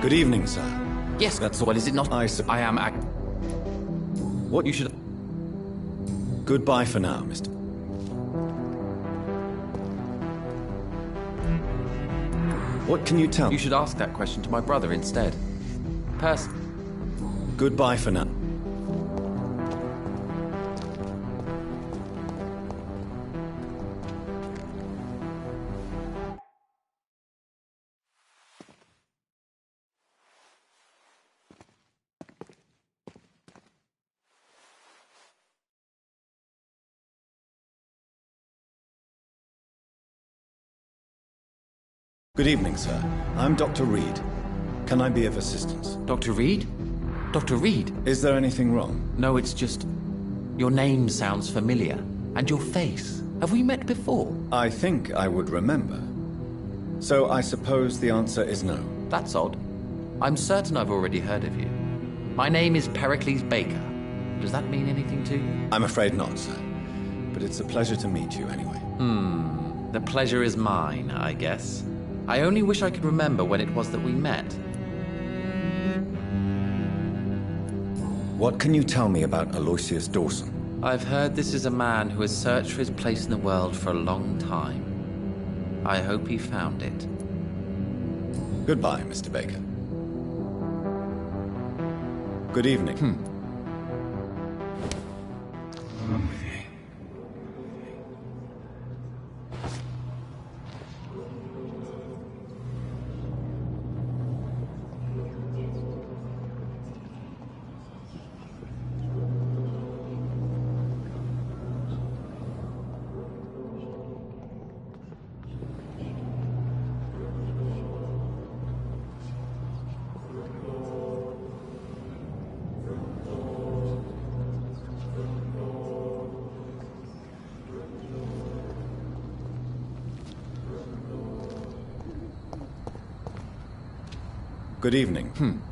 Good evening, sir. Yes, that's all. Is it not? I am. What you should. Goodbye for now, Mr. What can you tell me? You should ask that question to my brother instead. Goodbye for now. Good evening, sir. I'm Dr. Reed. Can I be of assistance? Dr. Reed? Dr. Reed? Is there anything wrong? No, it's just... Your name sounds familiar. And your face. Have we met before? I think I would remember. So I suppose the answer is no. That's odd. I'm certain I've already heard of you. My name is Pericles Baker. Does that mean anything to you? I'm afraid not, sir. But it's a pleasure to meet you anyway. The pleasure is mine, I guess. I only wish I could remember when it was that we met. What can you tell me about Aloysius Dawson? I've heard this is a man who has searched for his place in the world for a long time. I hope he found it. Goodbye, Mr. Baker. Good evening. Good evening.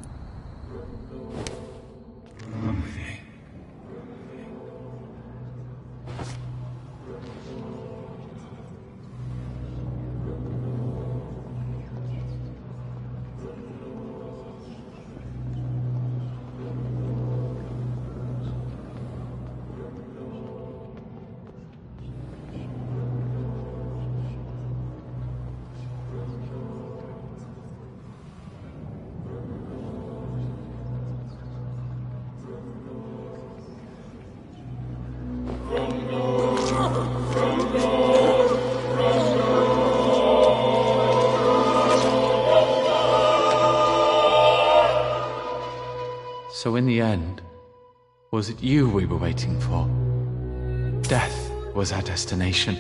So in the end, was it you we were waiting for? Death was our destination.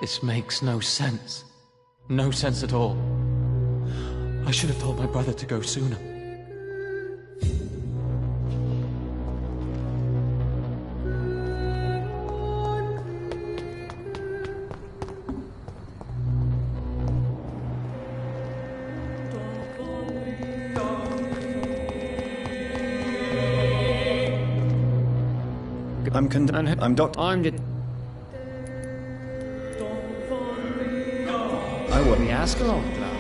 This makes no sense. No sense at all. I should have told my brother to go sooner. I'm condemned. I'm Doctor. I'm the... I wouldn't. The Ascalon Club.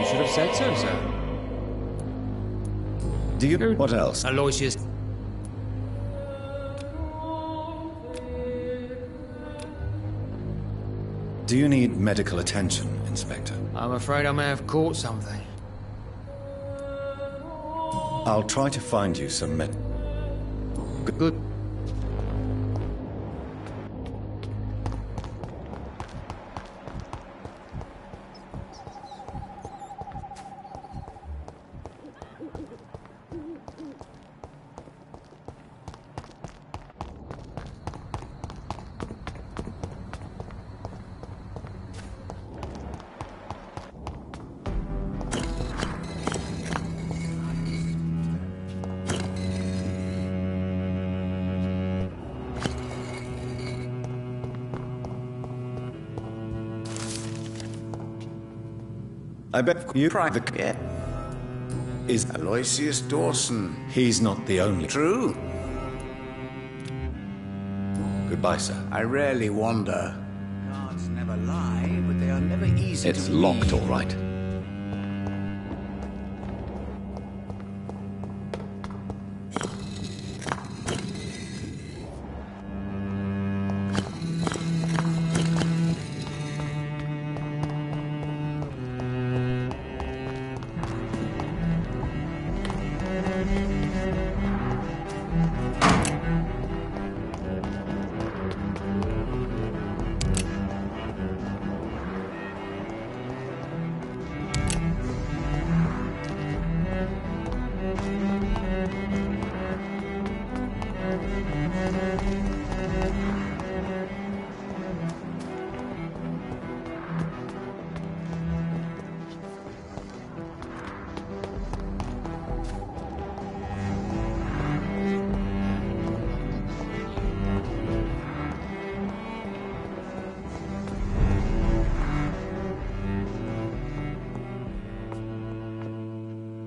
You should have said so, sir. Do you know what else? Aloysius... Do you need medical attention, Inspector? I'm afraid I may have caught something. I'll try to find you some Good. I bet you private is Aloysius Dawson. He's not the only. True. Goodbye, sir. I rarely wander. Cards never lie, but they are never easy It's to locked, read. all right.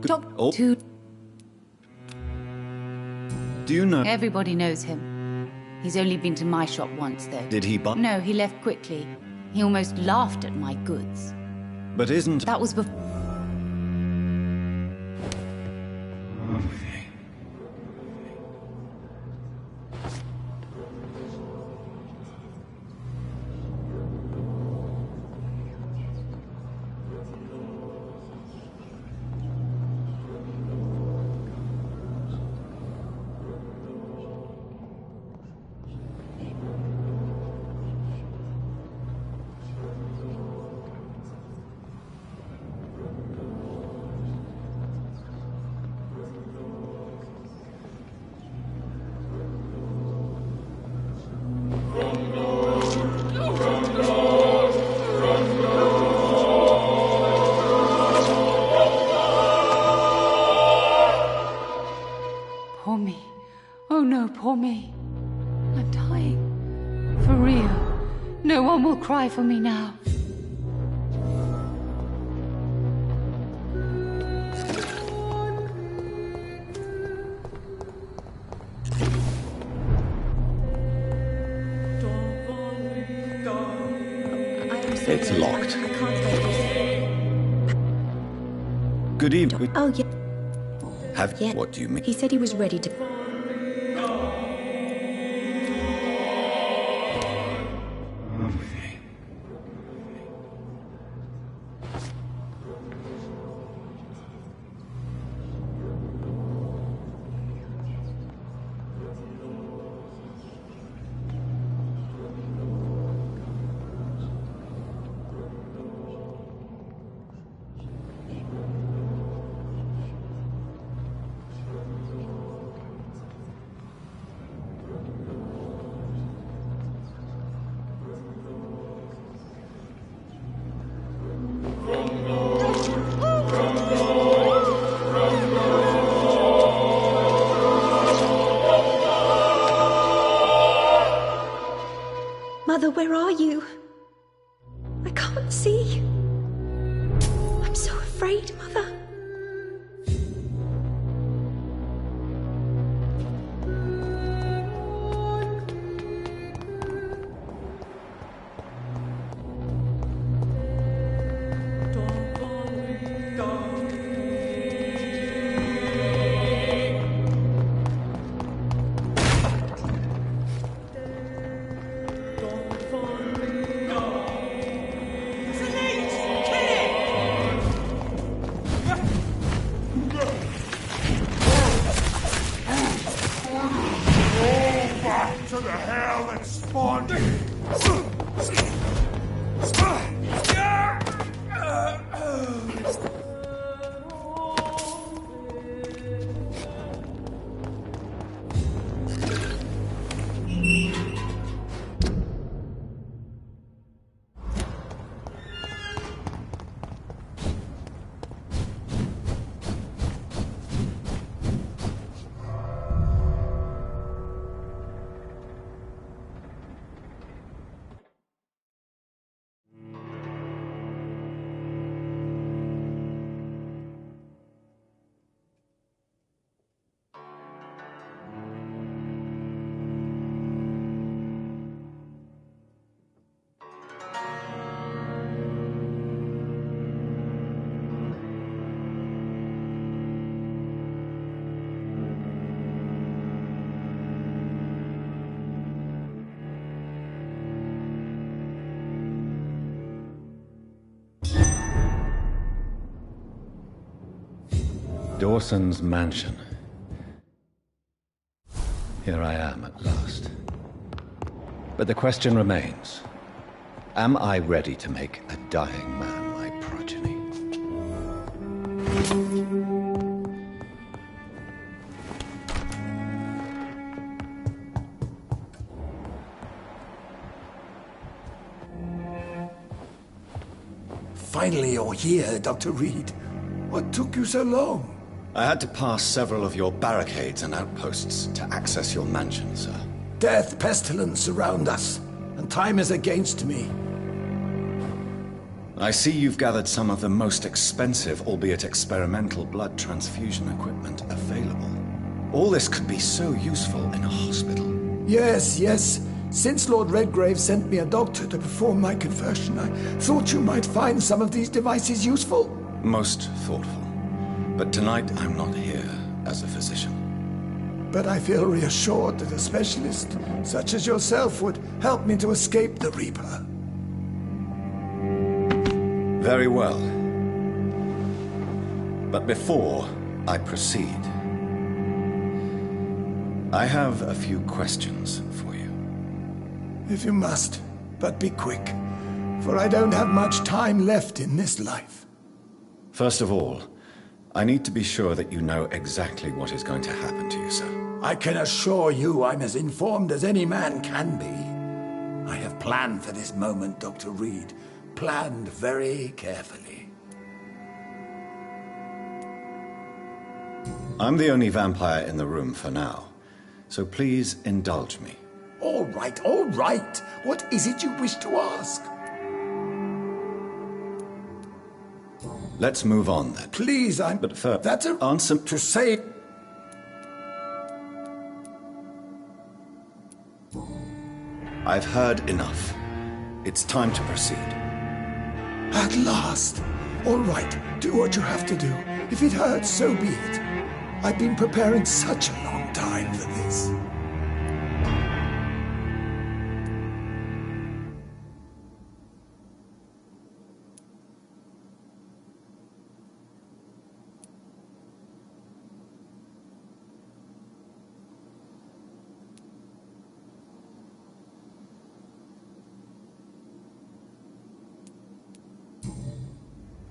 Talk Oh. to... Do you know? Everybody knows him. He's only been to my shop once, though. Did he buy? No, he left quickly. He almost laughed at my goods. But isn't. That was before... Poor me. Oh no, poor me. I'm dying. For real. No one will cry for me now. It's locked. Good evening. Oh, yeah. Have. Yeah. What do you mean? He said he was ready to... where are you? I can't see. I'm so afraid, Mother. To the hell that spawned you! Dawson's mansion. Here I am at last. But the question remains, am I ready to make a dying man my progeny? Finally you're here, Dr. Reed. What took you so long? I had to pass several of your barricades and outposts to access your mansion, sir. Death, pestilence surround us, and time is against me. I see you've gathered some of the most expensive, albeit experimental, blood transfusion equipment available. All this could be so useful in a hospital. Yes, yes. Since Lord Redgrave sent me a doctor to perform my conversion, I thought you might find some of these devices useful. Most thoughtful. But tonight I'm not here as a physician. But I feel reassured that a specialist such as yourself would help me to escape the Reaper. Very well. But before I proceed, I have a few questions for you. If you must, but be quick, for I don't have much time left in this life. First of all, I need to be sure that you know exactly what is going to happen to you, sir. I can assure you I'm as informed as any man can be. I have planned for this moment, Dr. Reed. Planned very carefully. I'm the only vampire in the room for now, so please indulge me. All right, all right. What is it you wish to ask? Let's move on then. Please, But first, that's a... answer To say... I've heard enough. It's time to proceed. At last. All right, do what you have to do. If it hurts, so be it. I've been preparing such a long time for this.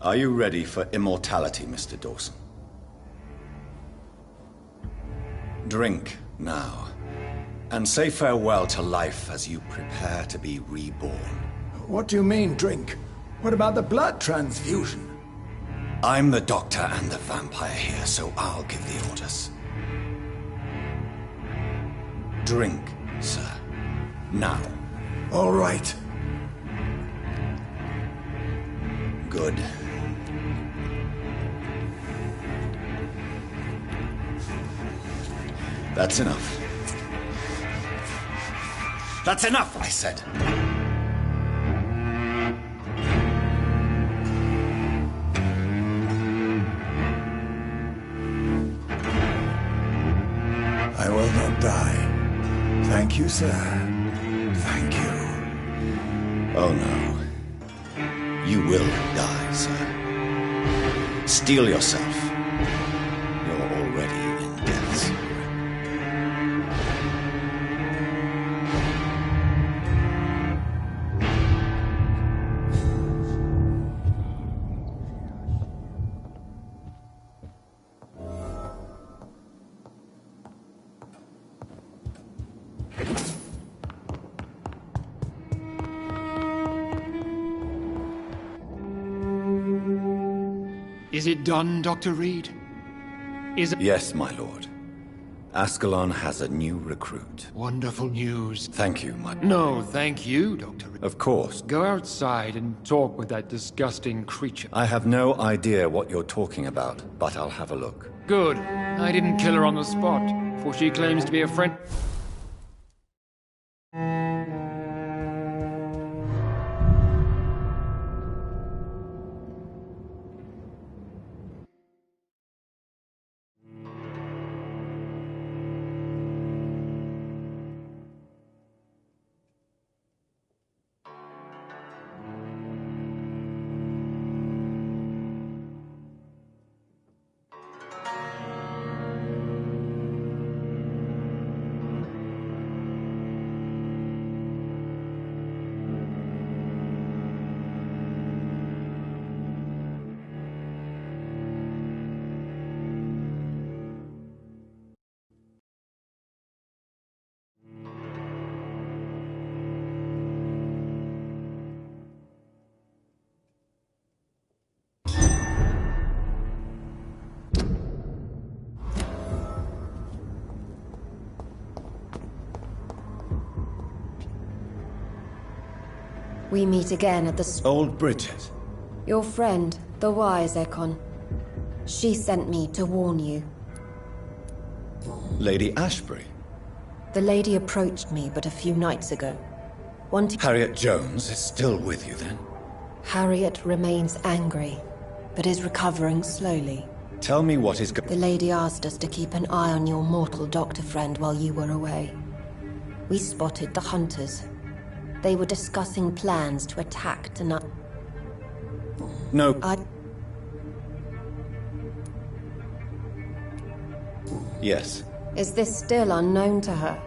Are you ready for immortality, Mr. Dawson? Drink now, and say farewell to life as you prepare to be reborn. What do you mean, drink? What about the blood transfusion? I'm the doctor and the vampire here, so I'll give the orders. Drink, sir. Now. All right. Good. That's enough. That's enough, I said. I will not die. Thank you, sir. Thank you. Oh no. You will die, sir. Steel yourself. You're already in death's grip. Is it done, Dr. Reed? Is it... Yes, my lord. Ascalon has a new recruit. Wonderful news. Thank you, my... No, thank you, Dr. Reed. Of course. Go outside and talk with that disgusting creature. I have no idea what you're talking about, but I'll have a look. Good. I didn't kill her on the spot, for she claims to be a friend... We meet again at the... Old Bridget. Your friend, the wise Ekon. She sent me to warn you. Lady Ashbury. The lady approached me but a few nights ago, wanting... Harriet Jones is still with you, then? Harriet remains angry, but is recovering slowly. Tell me what is The lady asked us to keep an eye on your mortal doctor friend while you were away. We spotted the hunters. They were discussing plans to attack tonight. No. Yes. Is this still unknown to her?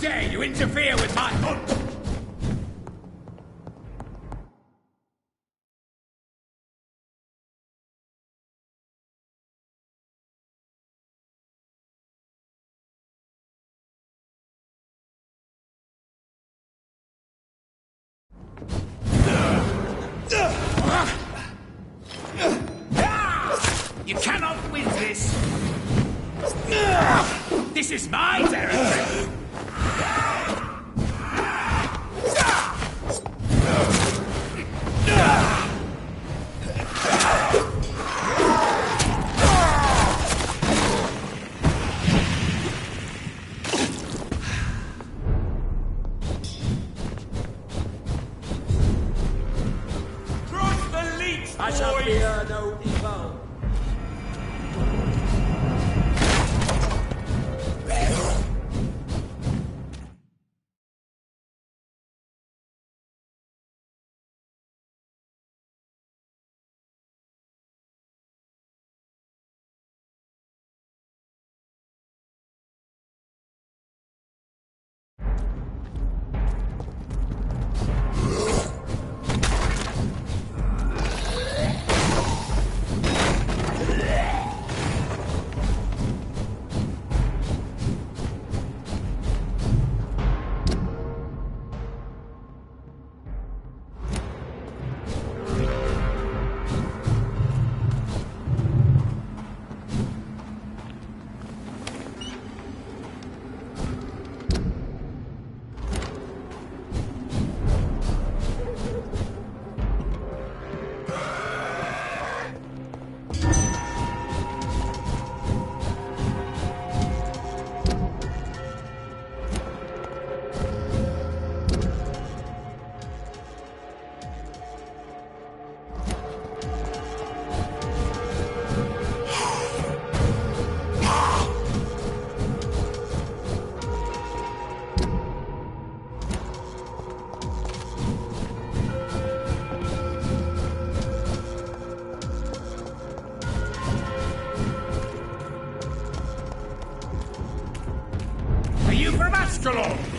Dare you interfere with my hunt? You cannot win this! This is my territory! from Ascalon!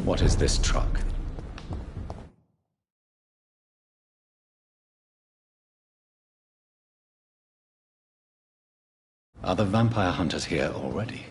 What is this truck? Are the vampire hunters here already?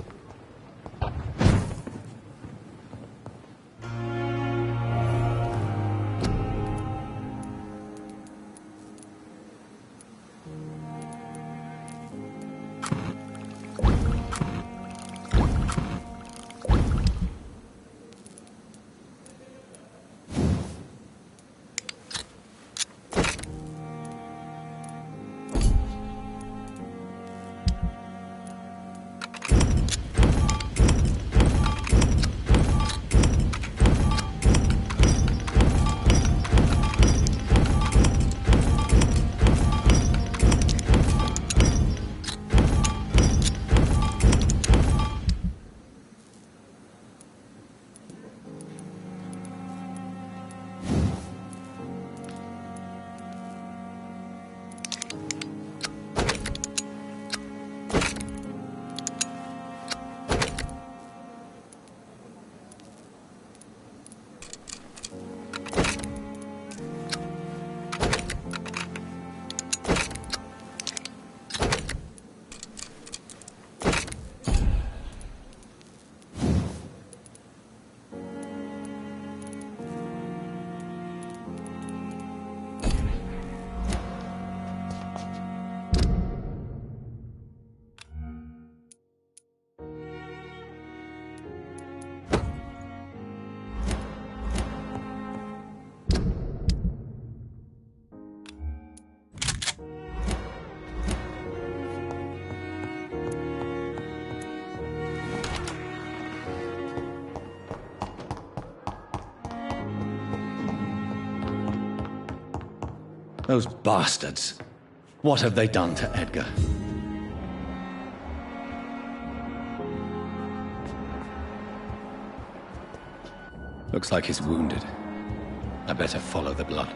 Those bastards. What have they done to Edgar? Looks like he's wounded. I better follow the blood.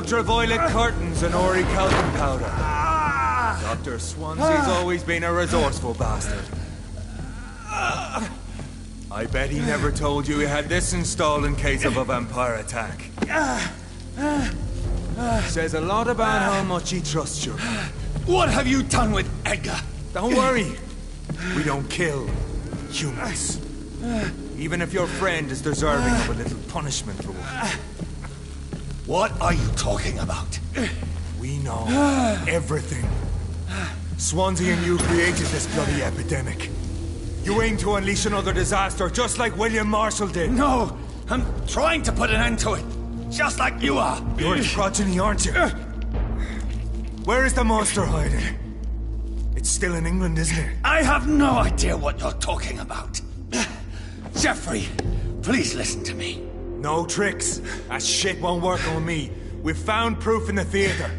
ultraviolet curtains and orichalcum powder. Dr. Swansea's always been a resourceful bastard. I bet he never told you he had this installed in case of a vampire attack. Says a lot about how much he trusts you. What have you done with Edgar? Don't worry. We don't kill humans. Even if your friend is deserving of a little punishment for one. What are you talking about? We know everything. Swansea and you created this bloody epidemic. You aim to unleash another disaster, just like William Marshall did. No, I'm trying to put an end to it. Just like you are. You're his progeny, aren't you? Where is the monster hiding? It's still in England, isn't it? I have no idea what you're talking about. Jeffrey, please listen to me. No tricks. That shit won't work on me. We've found proof in the theater.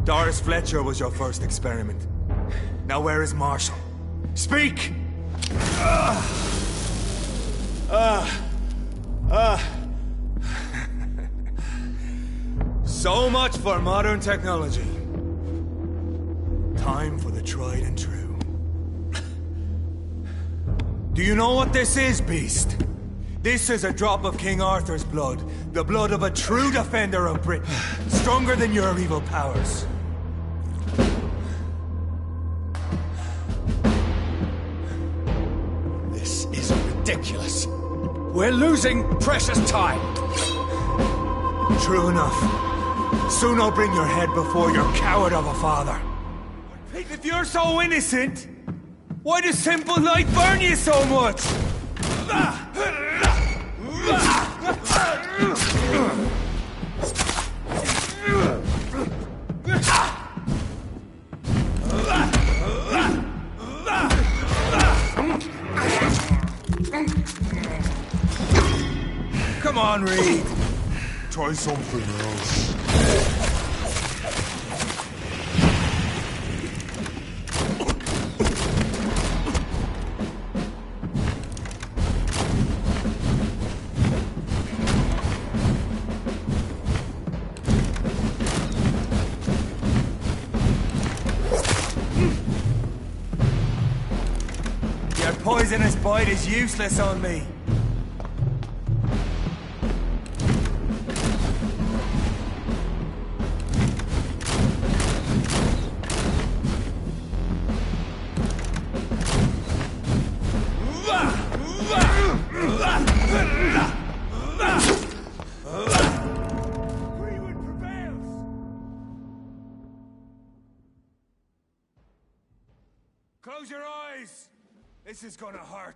Doris Fletcher was your first experiment. Now where is Marshall? Speak! So much for modern technology. Time for the tried and true. Do you know what this is, Beast? This is a drop of King Arthur's blood. The blood of a true defender of Britain. Stronger than your evil powers. This is ridiculous. We're losing precious time. True enough. Soon I'll bring your head before your coward of a father. If you're so innocent, why does simple light burn you so much? Come on, Reed. Try something else. Your poisonous bite is useless on me. Close your eyes! This is gonna hurt.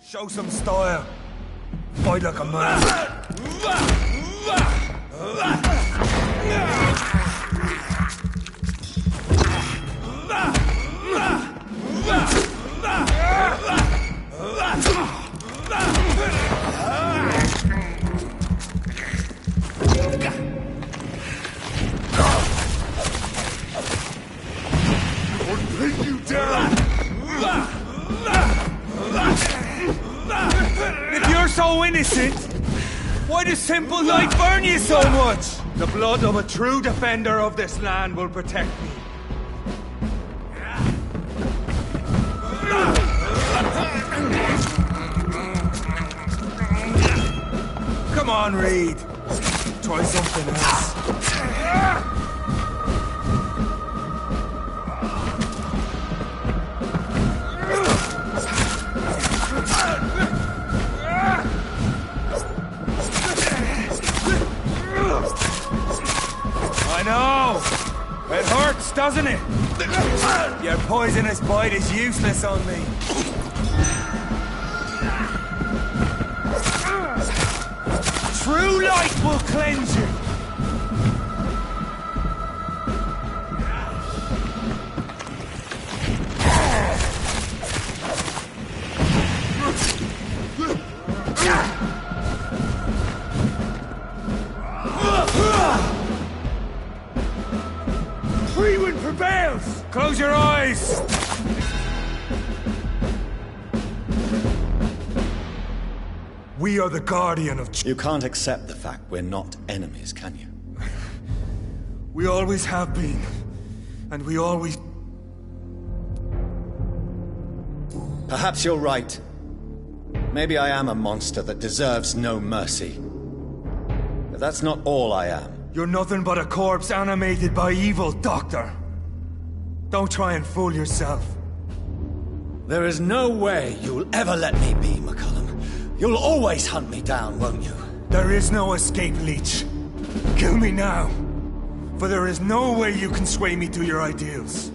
Show some style. Fight like a man. Or take you down! If you're so innocent, why does simple light burn you so much? The blood of a true defender of this land will protect me. Come on, Reed. Try something else. I know! It hurts, doesn't it? Your poisonous bite is useless on me. light will cleanse you! Free wind prevails! Close your eyes! We are the guardian of... You can't accept the fact we're not enemies, can you? We always have been. And we always... Perhaps you're right. Maybe I am a monster that deserves no mercy. But that's not all I am. You're nothing but a corpse animated by evil, Doctor. Don't try and fool yourself. There is no way you'll ever let me be, McCullum. You'll always hunt me down, won't you? There is no escape, Leech. Kill me now. For there is no way you can sway me to your ideals.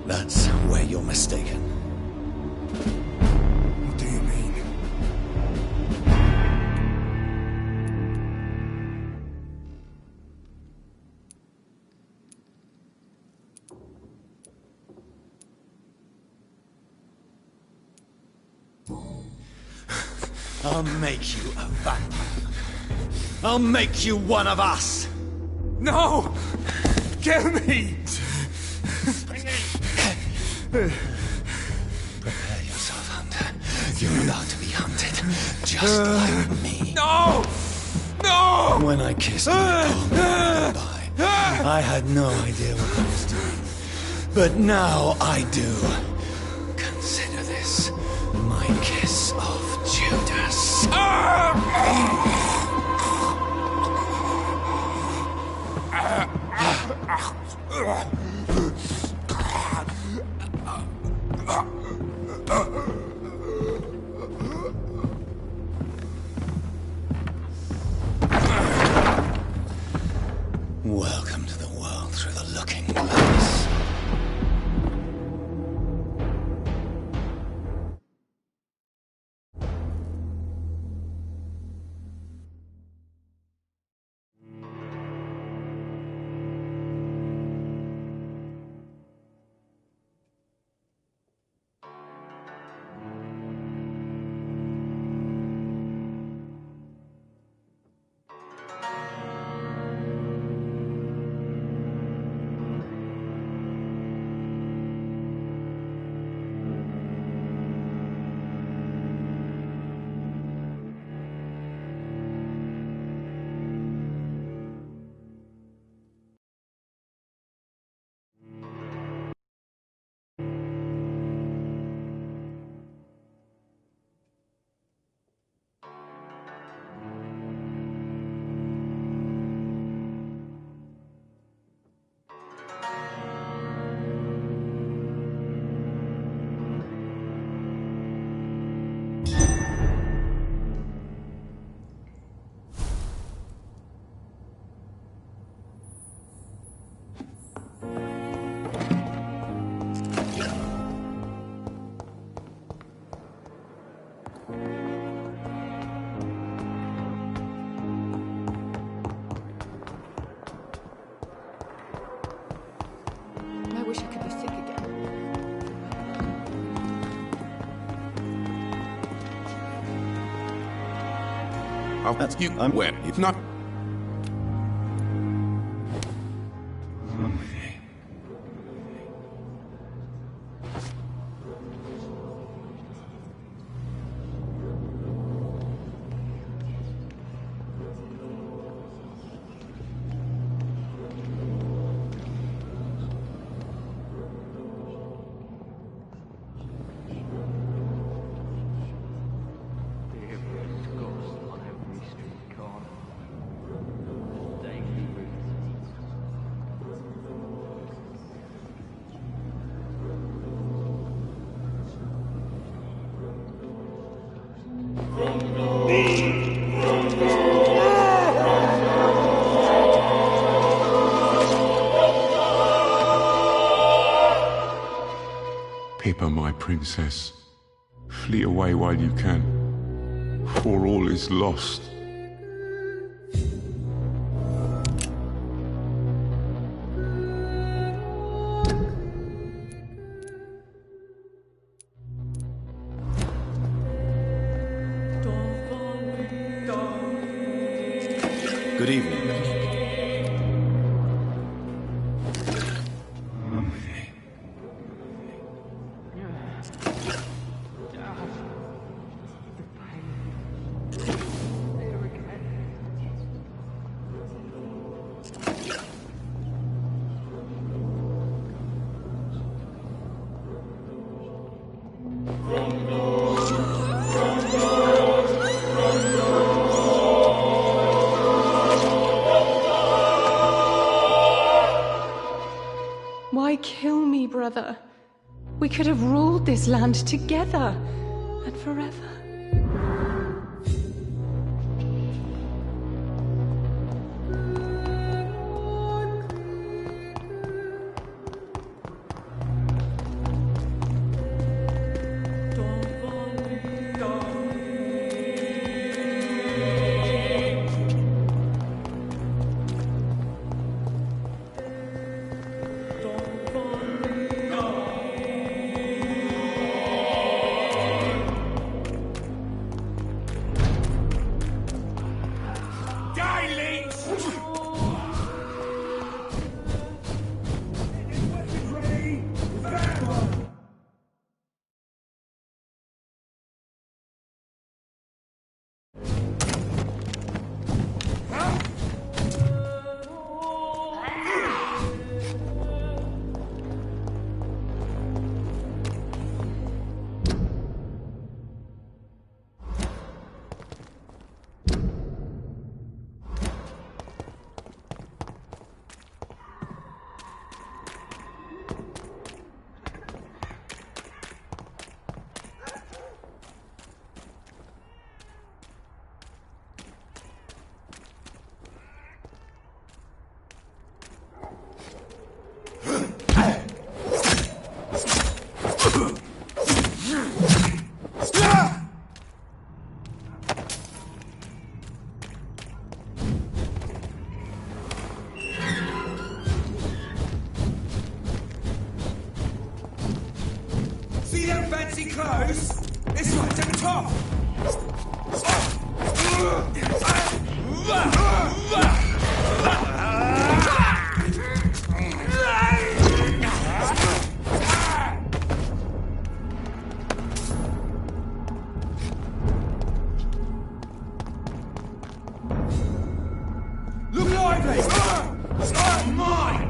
That's where you're mistaken. What do you mean? I'll make you a vampire. I'll make you one of us! No! Kill me! Prepare yourself, Hunter. You're about to be hunted, just like me. No! No! When I kissed my goodbye, I had no idea what I was doing. But now I do. Consider this my kiss of Judas. Welcome to the world through the looking glass. I wish I could be sick again. That's you. I'm Well, it's not. Pippa, my princess. Flee away while you can, for all is lost. Good evening. Why kill me, brother? We could have ruled this land together and forever. See them fancy clothes? It's right to the top! Look lively! Mine!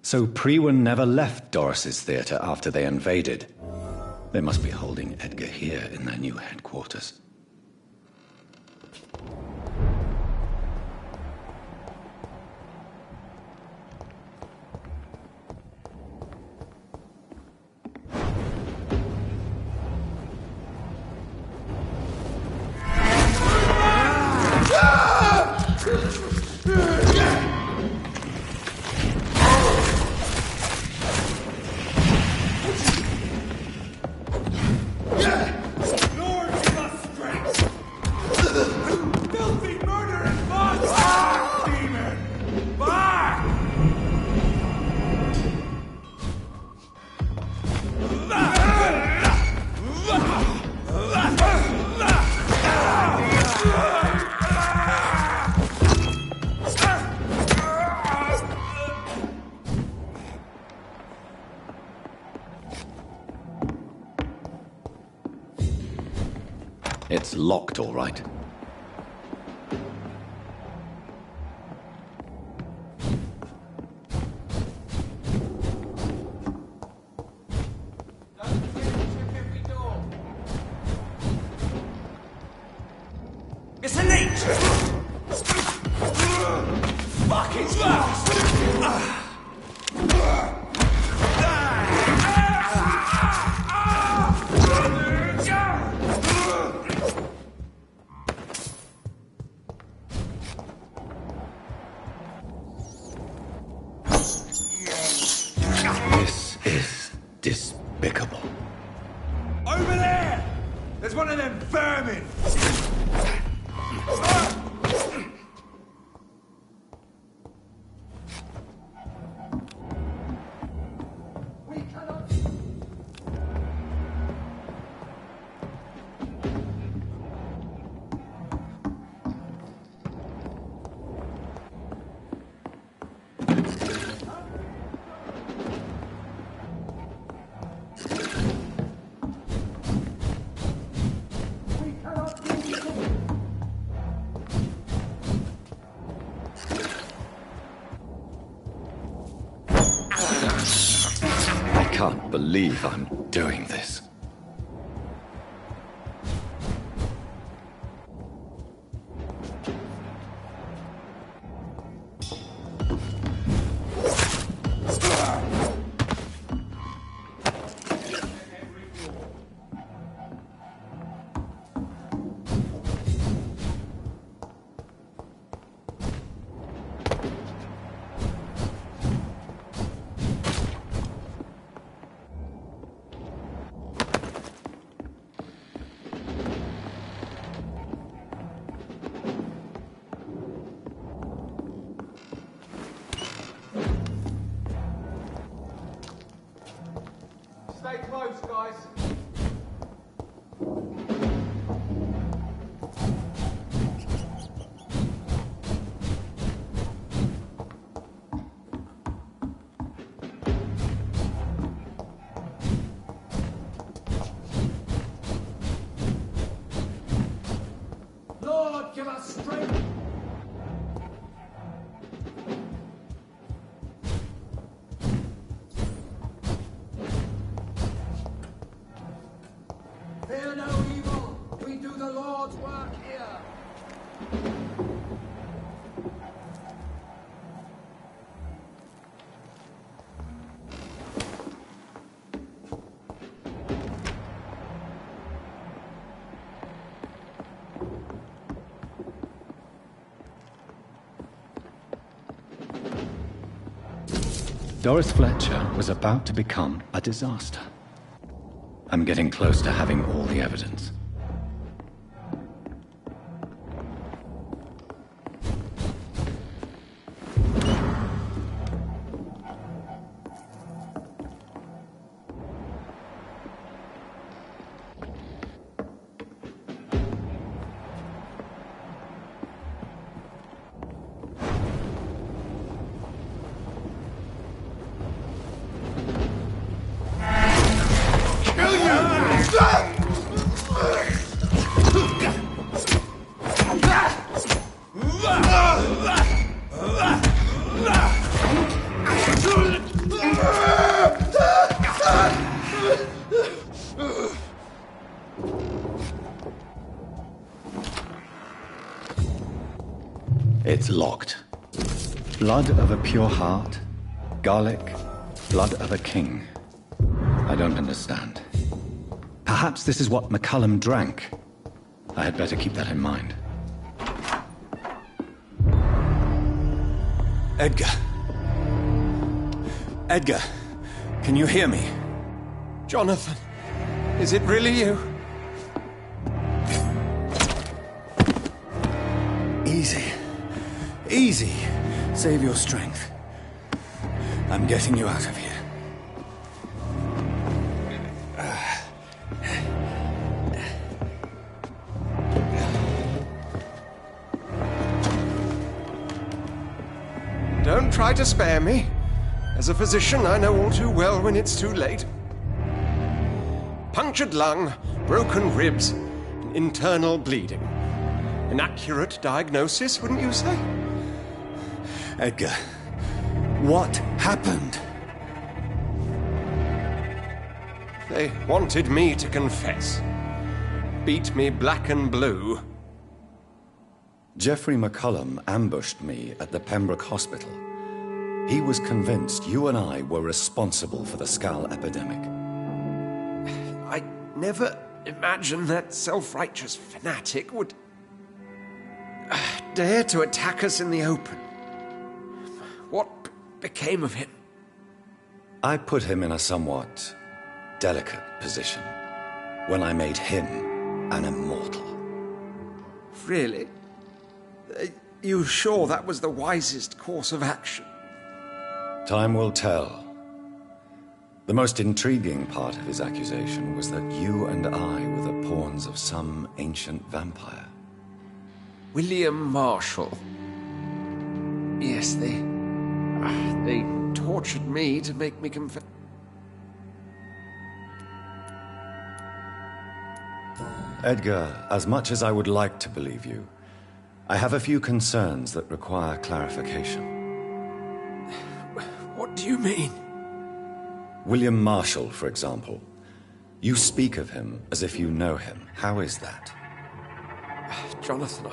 So Priwen never left Doris's theater after they invaded. They must be holding Edgar here in their new headquarters. It's locked, all right. It's an H! Fuck it! This is despicable. Over there! There's one of them vermin! I can't believe I'm doing this. Stay close, guys. Lord, give us strength! Fear no evil. We do the Lord's work here. Doris Fletcher was about to become a disaster. I'm getting close to having all the evidence. It's locked. Blood of a pure heart, garlic, blood of a king. I don't understand. Perhaps this is what McCullum drank. I had better keep that in mind. Edgar. Edgar, can you hear me? Jonathan, is it really you? Easy. Easy. Save your strength. I'm getting you out of here. Don't try to spare me. As a physician, I know all too well when it's too late. Punctured lung, broken ribs, Internal bleeding. An accurate diagnosis, wouldn't you say? Edgar, what happened? They wanted me to confess. Beat me black and blue. Jeffrey McCullum ambushed me at the Pembroke Hospital. He was convinced you and I were responsible for the Skal epidemic. I never imagined that self-righteous fanatic would dare to attack us in the open. What became of him? I put him in a somewhat delicate position when I made him an immortal. Really? You sure that was the wisest course of action? Time will tell. The most intriguing part of his accusation was that you and I were the pawns of some ancient vampire. William Marshall. Yes, they tortured me to make me confess. Edgar, as much as I would like to believe you, I have a few concerns that require clarification. What do you mean? William Marshall, for example. You speak of him as if you know him. How is that? Jonathan,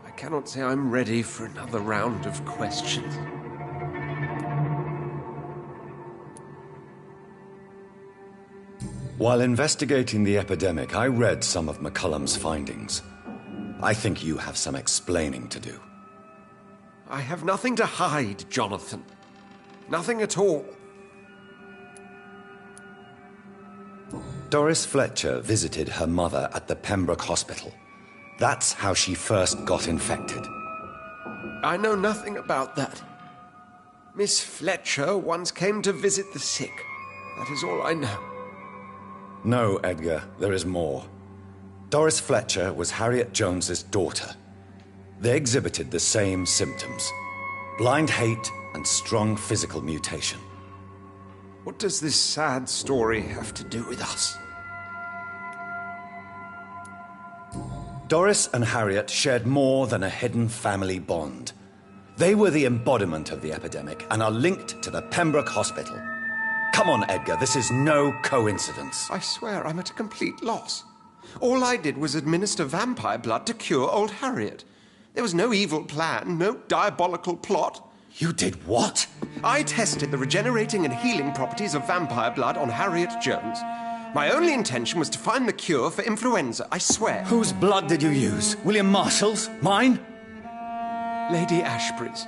I cannot say I'm ready for another round of questions. While investigating the epidemic, I read some of McCullum's findings. I think you have some explaining to do. I have nothing to hide, Jonathan. Nothing at all. Doris Fletcher visited her mother at the Pembroke Hospital. That's how she first got infected. I know nothing about that. Miss Fletcher once came to visit the sick. That is all I know. No, Edgar, there is more. Doris Fletcher was Harriet Jones's daughter. They exhibited the same symptoms: blind hate and strong physical mutation. What does this sad story have to do with us? Doris and Harriet shared more than a hidden family bond. They were the embodiment of the epidemic and are linked to the Pembroke Hospital. Come on, Edgar, this is no coincidence. I swear I'm at a complete loss. All I did was administer vampire blood to cure old Harriet. There was no evil plan, no diabolical plot. You did what? I tested the regenerating and healing properties of vampire blood on Harriet Jones. My only intention was to find the cure for influenza, I swear. Whose blood did you use? William Marshall's? Mine? Lady Ashbury's.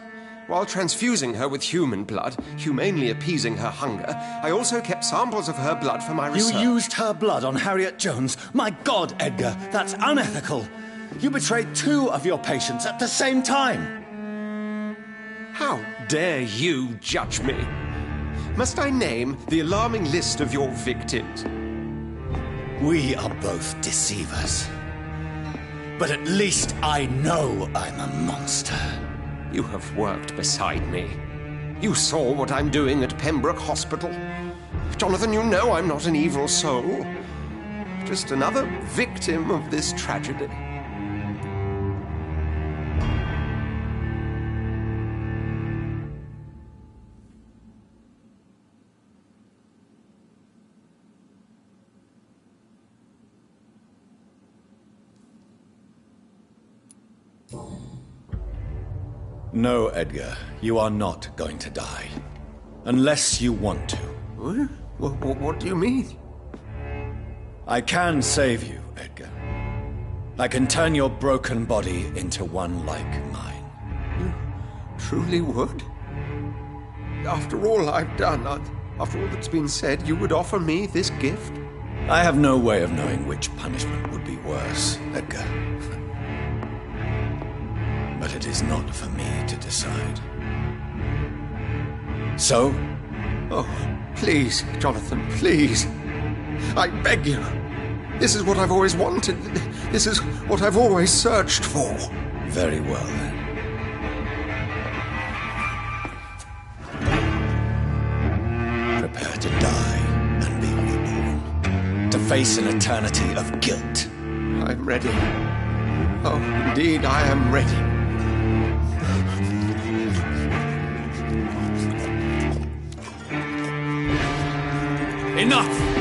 While transfusing her with human blood, humanely appeasing her hunger, I also kept samples of her blood for my research. You used her blood on Harriet Jones? My God, Edgar, that's unethical. You betrayed 2 of your patients at the same time. How dare you judge me? Must I name the alarming list of your victims? We are both deceivers. But at least I know I'm a monster. You have worked beside me. You saw what I'm doing at Pembroke Hospital. Jonathan, you know I'm not an evil soul. Just another victim of this tragedy. No, Edgar, you are not going to die. Unless you want to. What do you mean? I can save you, Edgar. I can turn your broken body into one like mine. You truly would? After all I've done, after all that's been said, you would offer me this gift? I have no way of knowing which punishment would be worse, Edgar. But it is not for me to decide. So? Oh, please, Jonathan, please. I beg you. This is what I've always wanted. This is what I've always searched for. Very well, then. Prepare to die and be reborn. To face an eternity of guilt. I I'm ready. Oh, indeed, I am ready. Enough!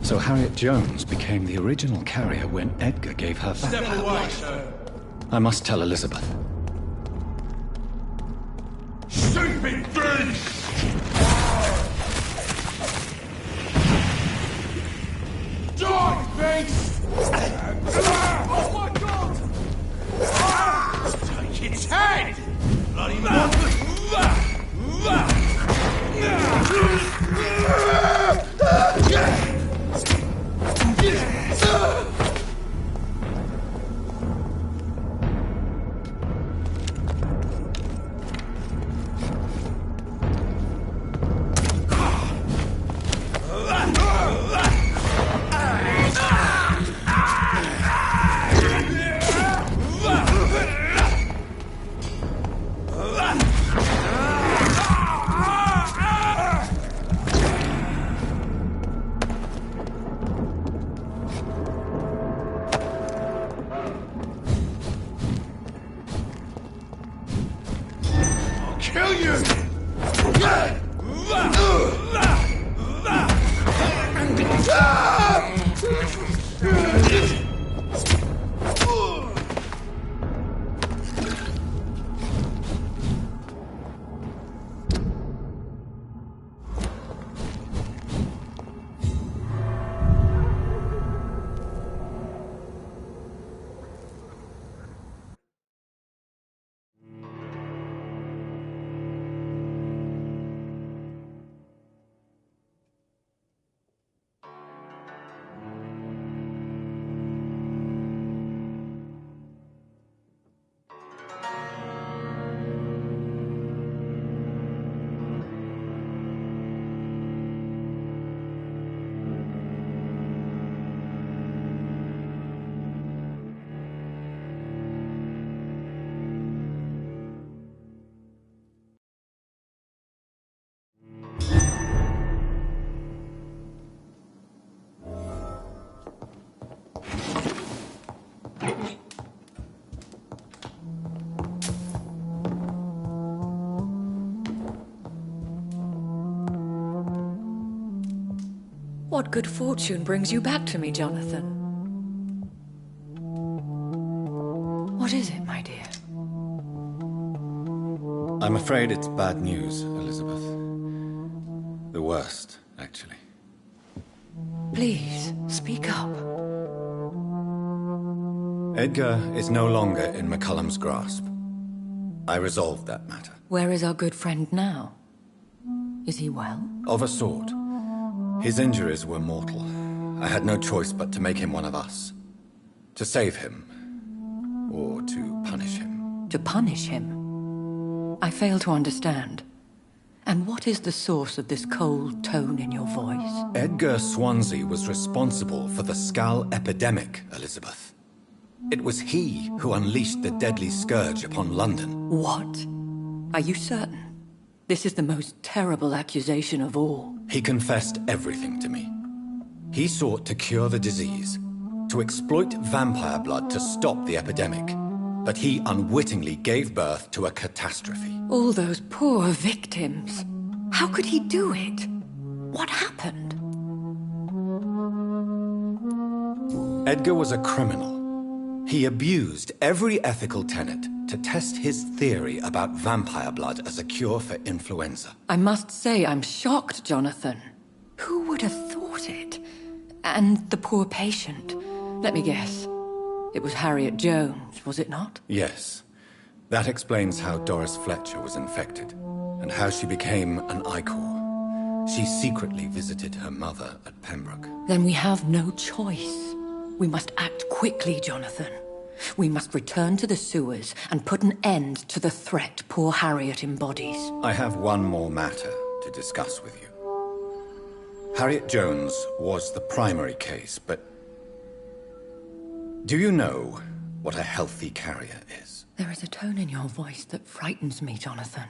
So Harriet Jones became the original carrier when Edgar gave her back. Step away, sir. I must tell Elizabeth. Stupid beast! Die, beast! Oh my god! Take its head! Bloody kill you! What good fortune brings you back to me, Jonathan? What is it, my dear? I'm afraid it's bad news, Elizabeth. The worst, actually. Please, speak up. Edgar is no longer in McCullum's grasp. I resolved that matter. Where is our good friend now? Is he well? Of a sort. His injuries were mortal. I had no choice but to make him one of us. To save him. Or to punish him. To punish him? I fail to understand. And what is the source of this cold tone in your voice? Edgar Swansea was responsible for the Skal epidemic, Elizabeth. It was he who unleashed the deadly scourge upon London. What? Are you certain? This is the most terrible accusation of all. He confessed everything to me. He sought to cure the disease, to exploit vampire blood to stop the epidemic. But he unwittingly gave birth to a catastrophe. All those poor victims. How could he do it? What happened? Edgar was a criminal. He abused every ethical tenet to test his theory about vampire blood as a cure for influenza. I must say I'm shocked, Jonathan. Who would have thought it? And the poor patient. Let me guess. It was Harriet Jones, was it not? Yes. That explains how Doris Fletcher was infected, and how she became an Icor. She secretly visited her mother at Pembroke. Then we have no choice. We must act quickly, Jonathan. We must return to the sewers and put an end to the threat poor Harriet embodies. I have one more matter to discuss with you. Harriet Jones was the primary case, but do you know what a healthy carrier is? There is a tone in your voice that frightens me, Jonathan.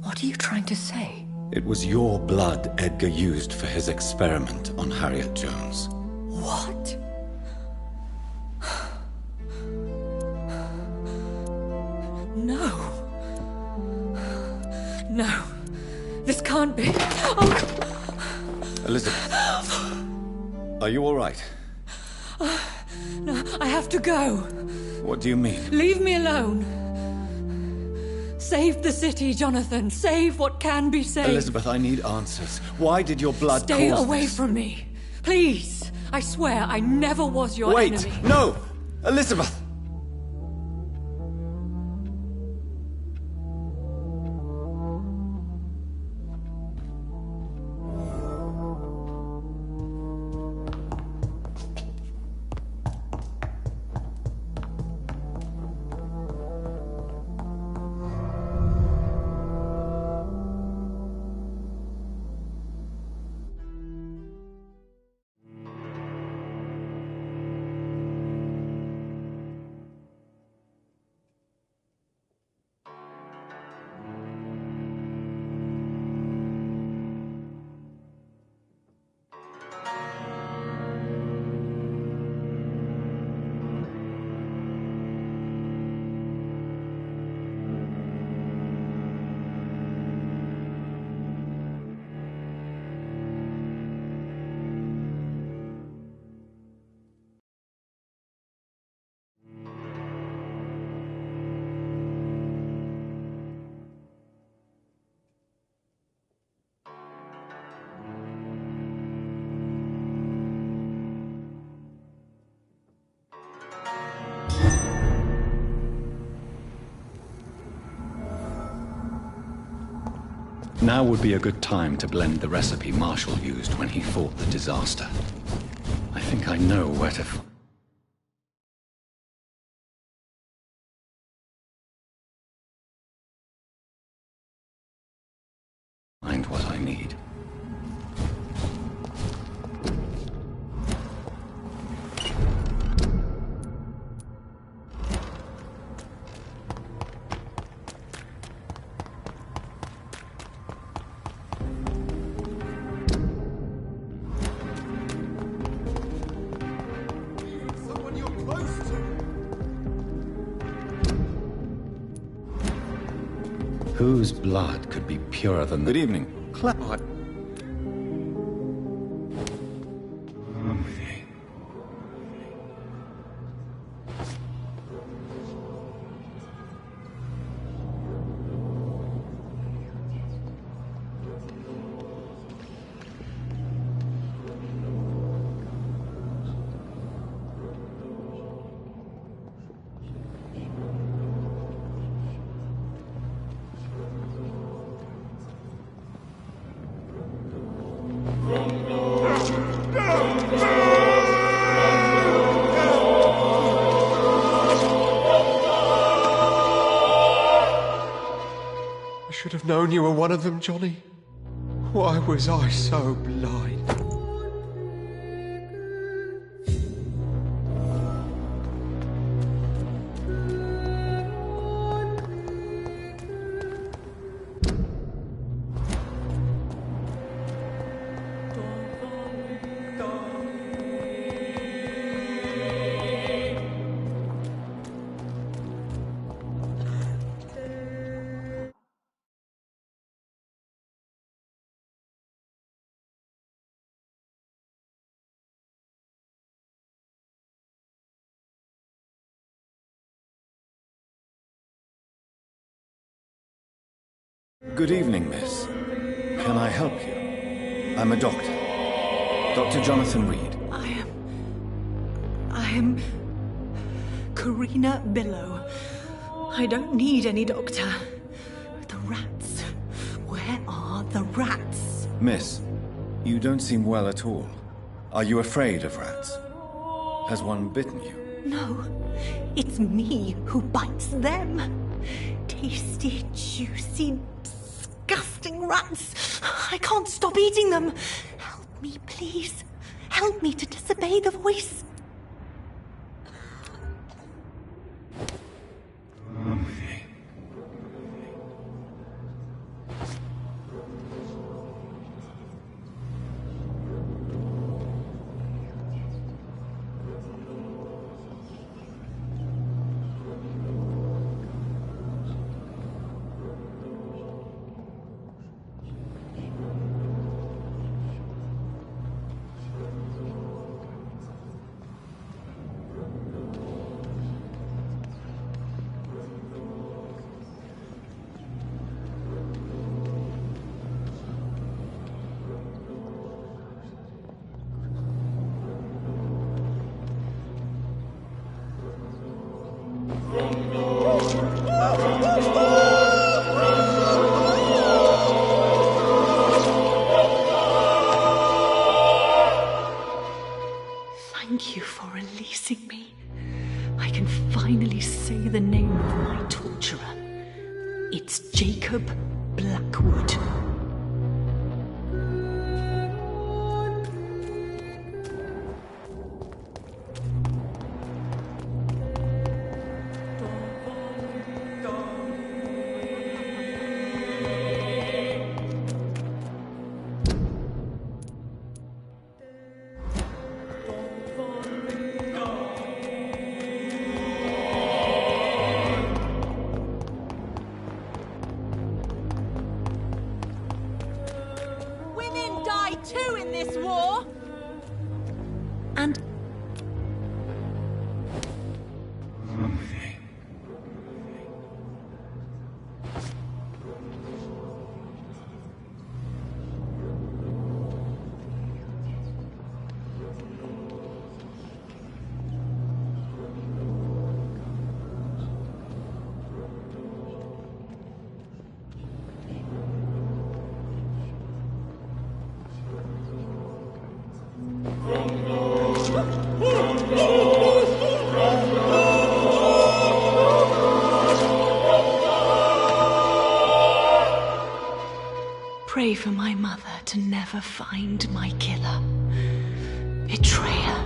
What are you trying to say? It was your blood Edgar used for his experiment on Harriet Jones. What? No. No. This can't be. Oh. Elizabeth. Are you all right? No, I have to go. What do you mean? Leave me alone. Save the city, Jonathan. Save what can be saved. Elizabeth, I need answers. Why did your blood Stay cause away this? from me. Please. I swear I never was your enemy. Wait! No! Elizabeth! Now would be a good time to blend the recipe Marshall used when he fought the disaster. I think I know where to find what I need. Whose blood could be purer than the... Good evening. Cloud. should have known you were one of them, Johnny. Why was I so blind? Good evening, miss. Can I help you? I'm a doctor. Dr. Jonathan Reed. I am Karina Billow. I don't need any doctor. The rats. Where are the rats? Miss, you don't seem well at all. Are you afraid of rats? Has one bitten you? No, it's me who bites them. Tasty, juicy, disgusting rats. I can't stop eating them. Help me, please. Help me to disobey the voice. Thank you for releasing me. I can finally say the name of my torturer. It's Jacob Blackwood. Two in this war. And pray for my mother to never find my killer. Betrayer.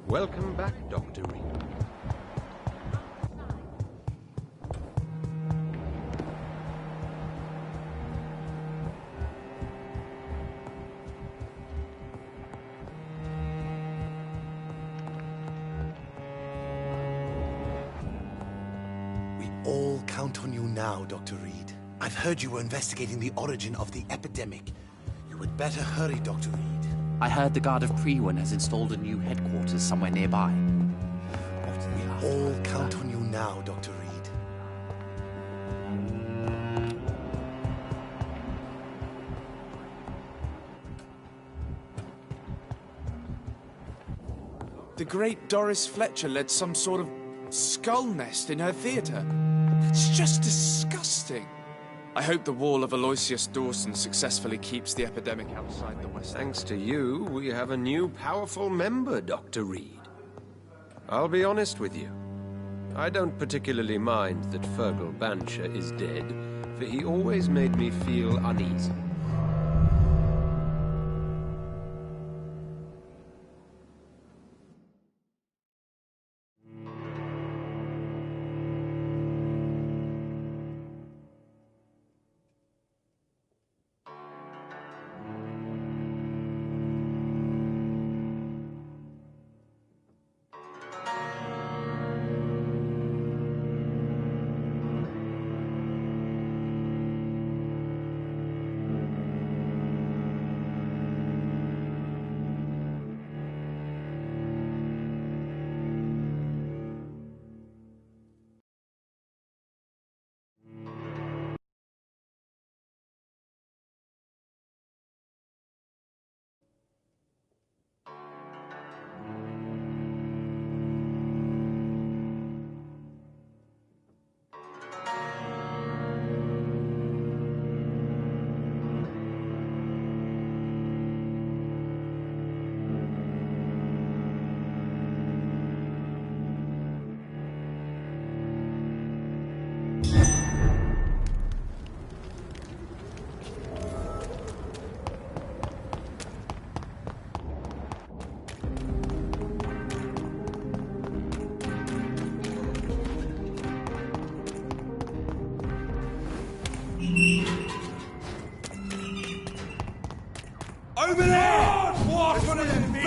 Welcome back, Dr. Reed. We all count on you now, Dr. Reed. I've heard you were investigating the origin of the epidemic. You would better hurry, Dr. Reed. I heard the Guard of Priwen has installed a new headquarters somewhere nearby. We all count on you now, Dr. Reed. The great Doris Fletcher led some sort of skull nest in her theatre. It's just disgusting. I hope the wall of Aloysius Dawson successfully keeps the epidemic outside the West. Thanks to you, we have a new powerful member, Dr. Reed. I'll be honest with you. I don't particularly mind that Fergal Bancher is dead, for he always made me feel uneasy. Over there! What would it be?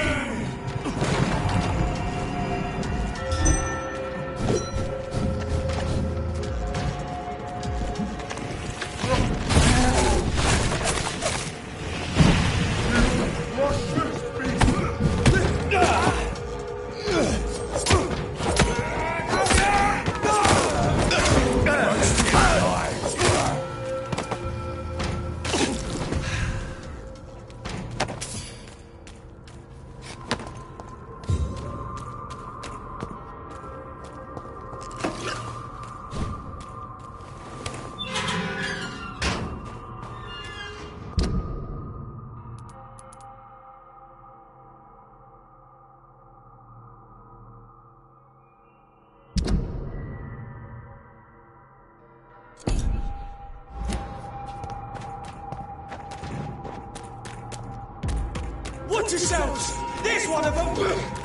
Watch yourselves! There's one of them!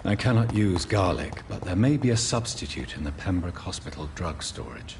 I cannot use garlic, but there may be a substitute in the Pembroke Hospital drug storage.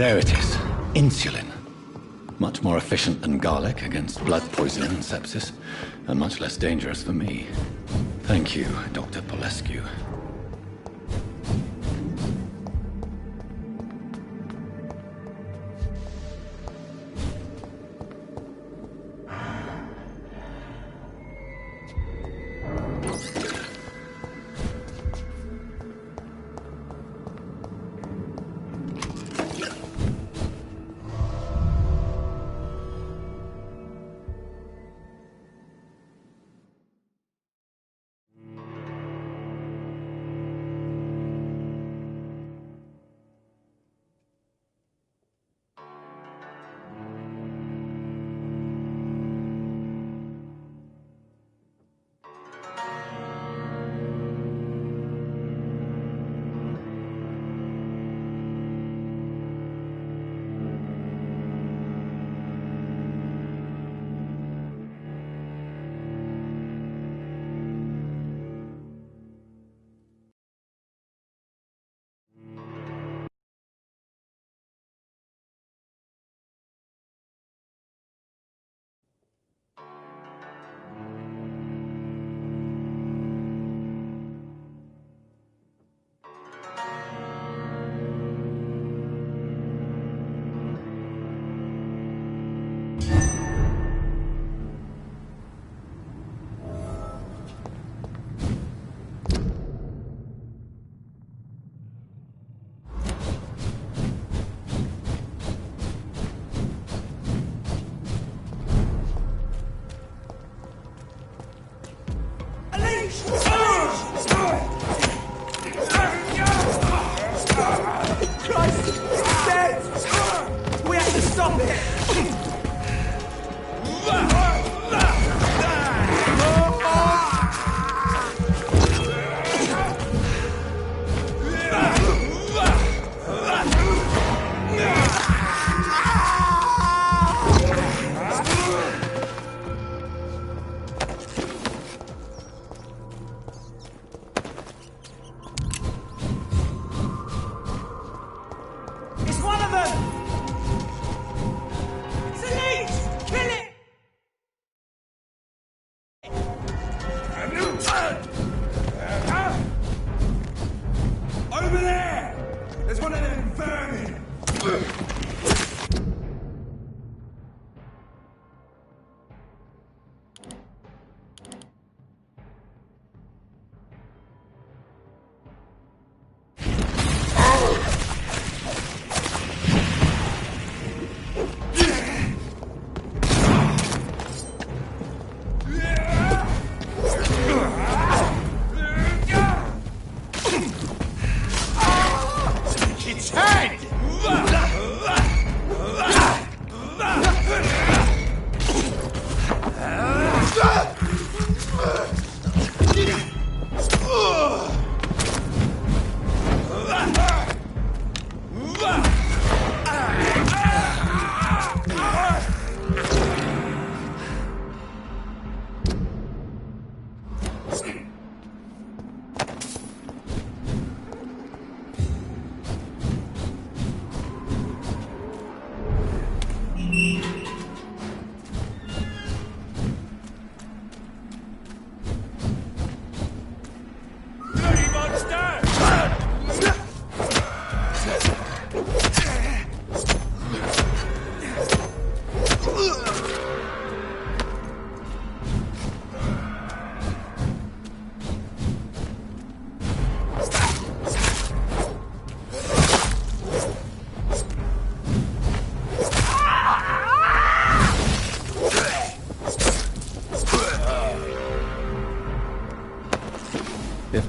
There it is. Insulin. Much more efficient than garlic against blood poisoning and sepsis, and much less dangerous for me. Thank you, Dr. Polescu.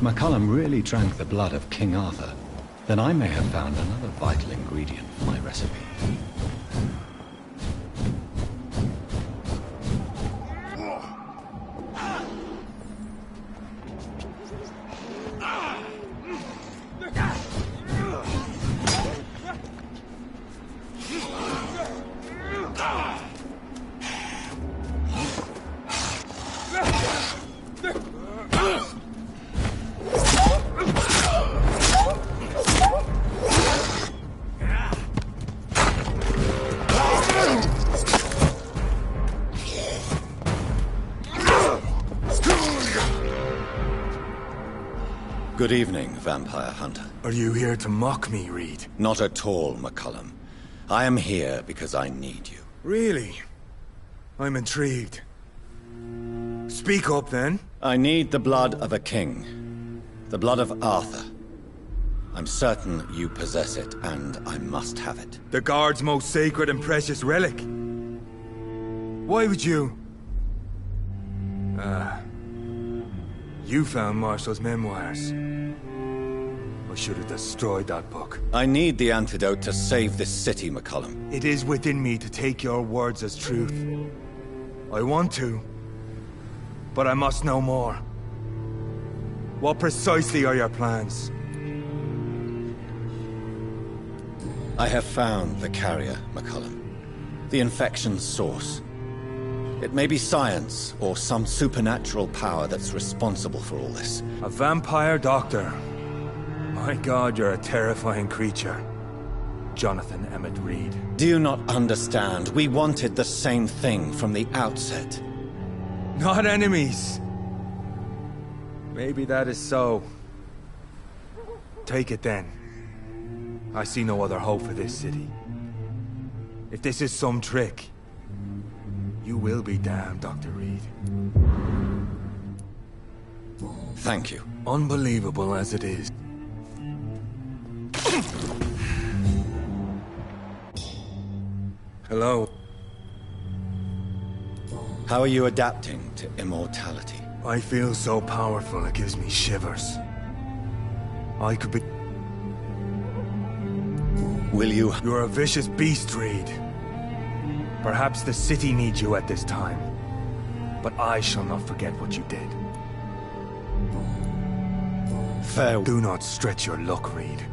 McCullum really drank the blood of King Arthur, then I may have found another vital ingredient for my recipe. Good evening, Vampire Hunter. Are you here to mock me, Reed? Not at all, McCullum. I am here because I need you. Really? I'm intrigued. Speak up, then. I need the blood of a king. The blood of Arthur. I'm certain you possess it, and I must have it. The Guard's most sacred and precious relic. Why would you... You found Marshall's memoirs. I should have destroyed that book. I need the antidote to save this city, McCullum. It is within me to take your words as truth. I want to, but I must know more. What precisely are your plans? I have found the carrier, McCullum. The infection's source. It may be science, or some supernatural power that's responsible for all this. A vampire doctor. My God, you're a terrifying creature. Jonathan Emmett Reed. Do you not understand? We wanted the same thing from the outset. Not enemies. Maybe that is so. Take it then. I see no other hope for this city. If this is some trick, you will be damned, Dr. Reed. Thank you. Unbelievable as it is. Hello. How are you adapting to immortality? I feel so powerful it gives me shivers. I could be... Will you... You're a vicious beast, Reed. Perhaps the city needs you at this time. But I shall not forget what you did. Farewell. Do not stretch your luck, Reed.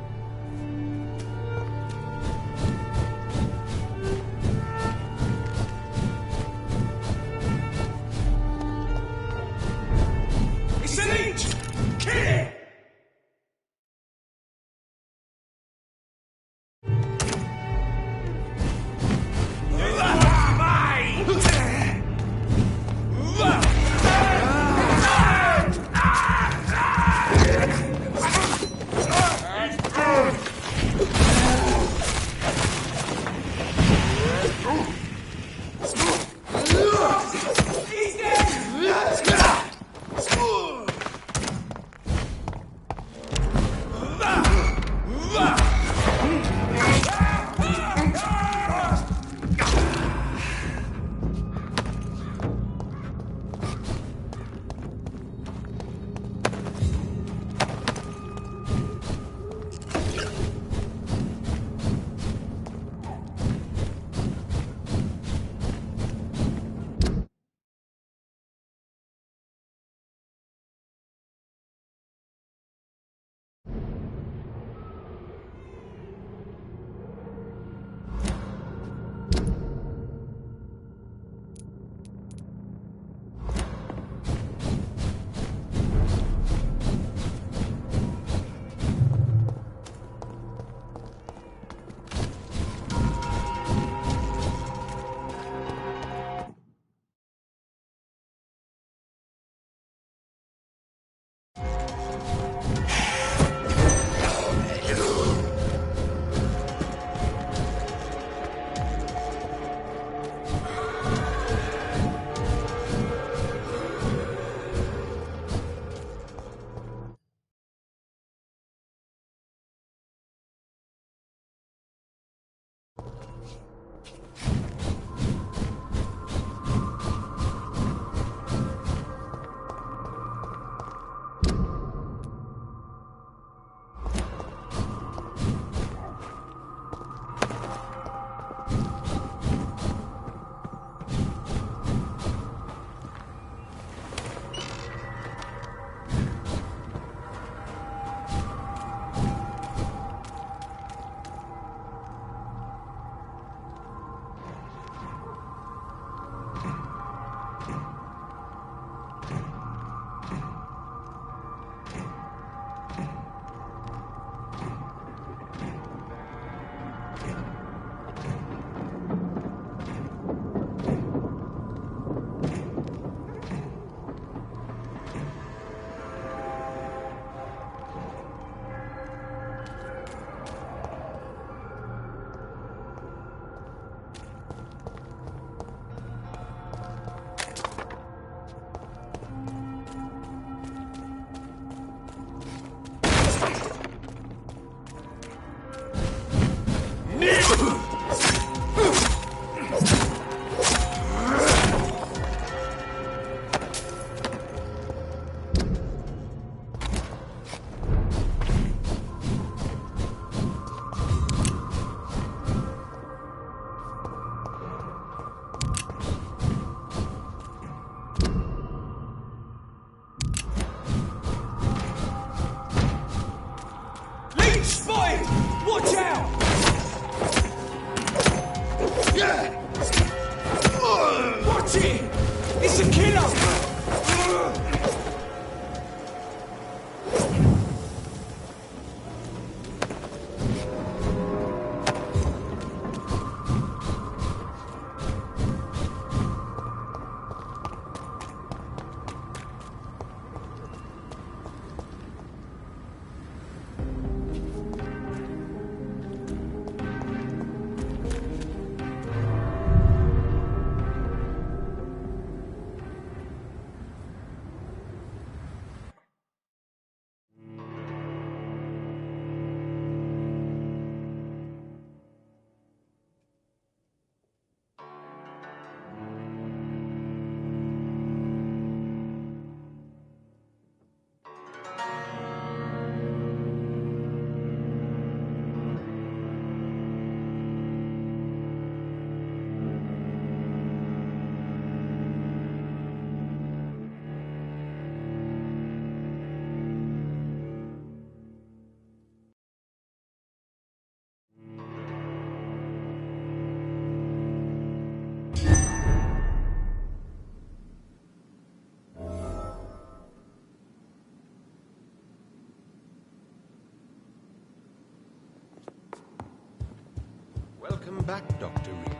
back, Dr. Reed.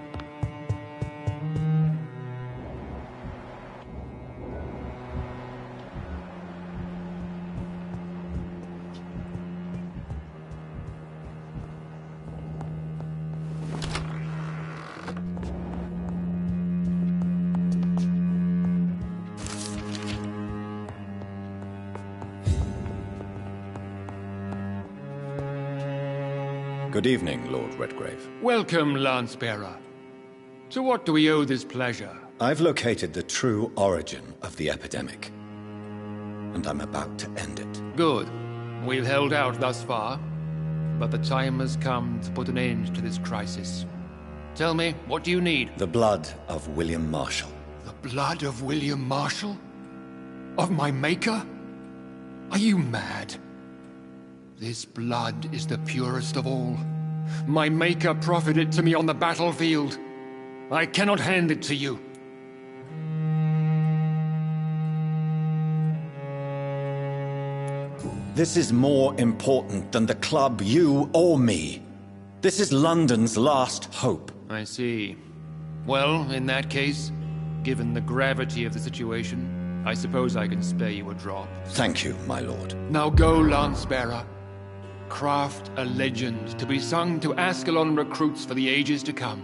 Good evening, Lord Redgrave. Welcome, Lance-Bearer. To what do we owe this pleasure? I've located the true origin of the epidemic, and I'm about to end it. Good. We've held out thus far, but the time has come to put an end to this crisis. Tell me, what do you need? The blood of William Marshall. The blood of William Marshall? Of my maker? Are you mad? This blood is the purest of all. My maker proffered it to me on the battlefield. I cannot hand it to you. This is more important than the club, you or me. This is London's last hope. I see. Well, in that case, given the gravity of the situation, I suppose I can spare you a drop. Thank you, my lord. Now go, Lance-Bearer. Craft a legend to be sung to Ascalon recruits for the ages to come.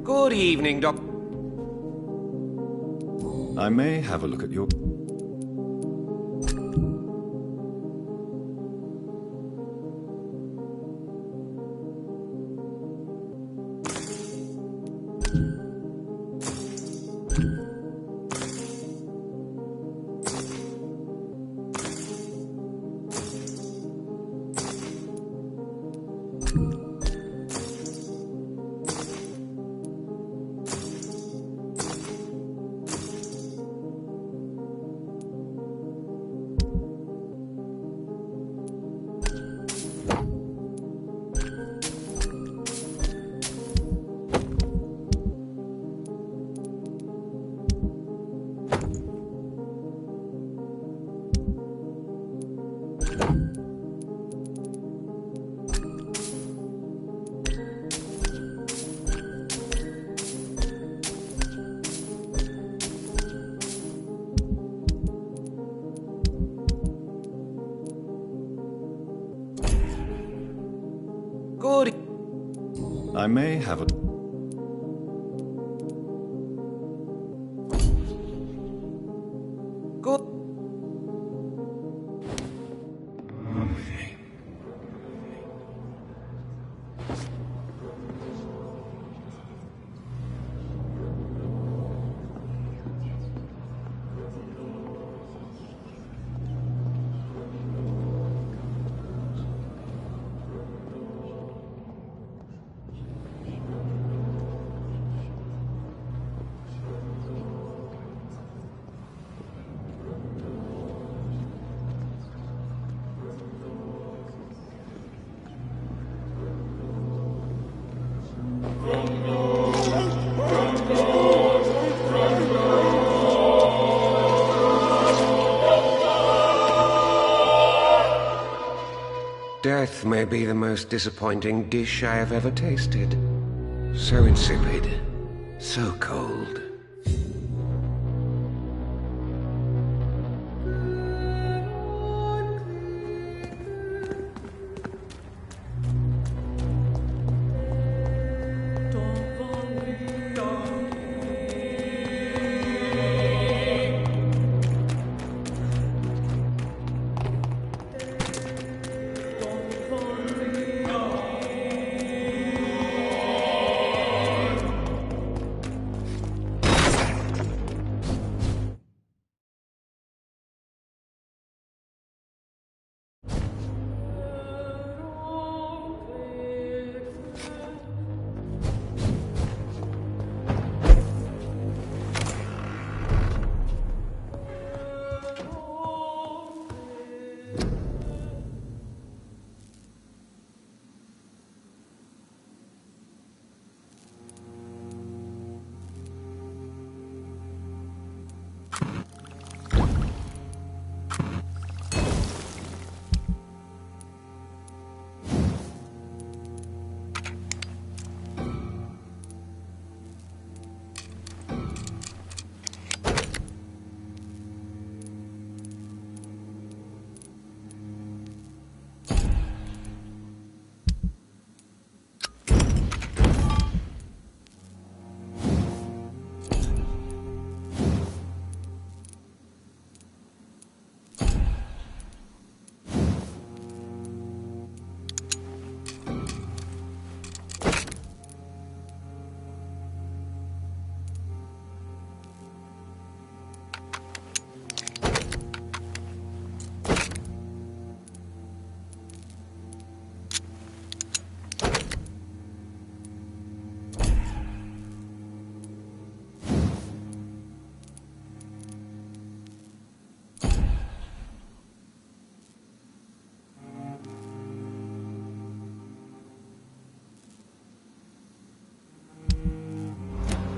Good evening, Doc. I may have a look at your... Good. I may have a... Good. Death may be the most disappointing dish I have ever tasted. So insipid, so cold.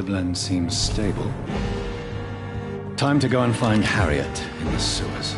The blend seems stable. Time to go and find Harriet in the sewers.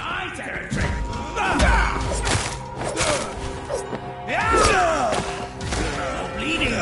my territory! Bleeding!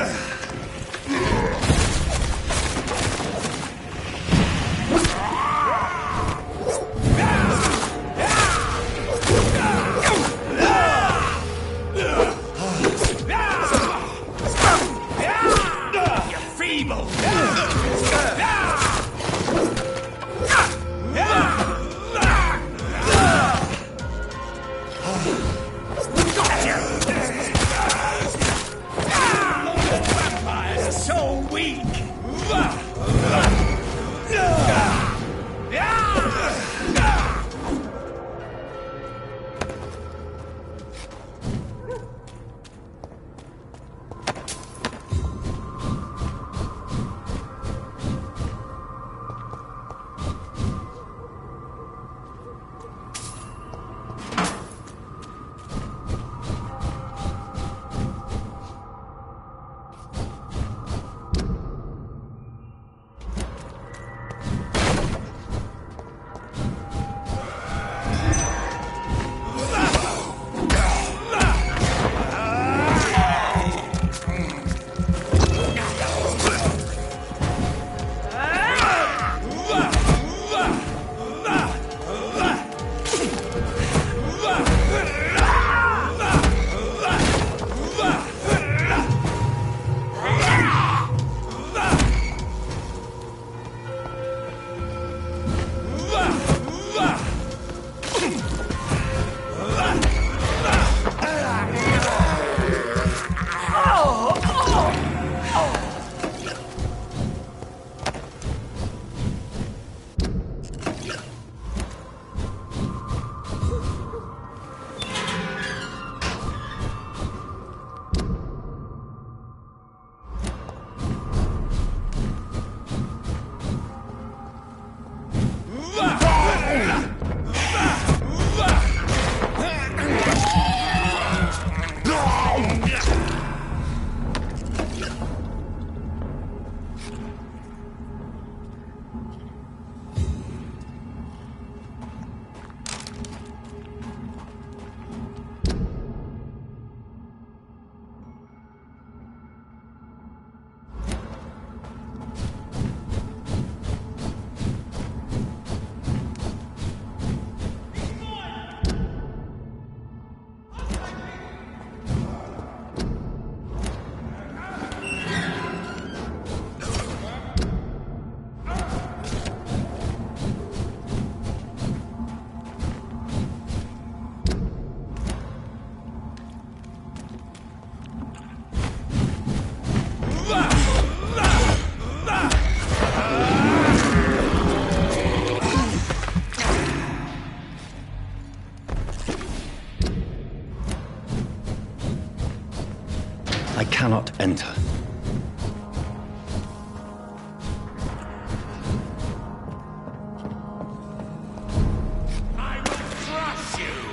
I cannot enter. I will crush you!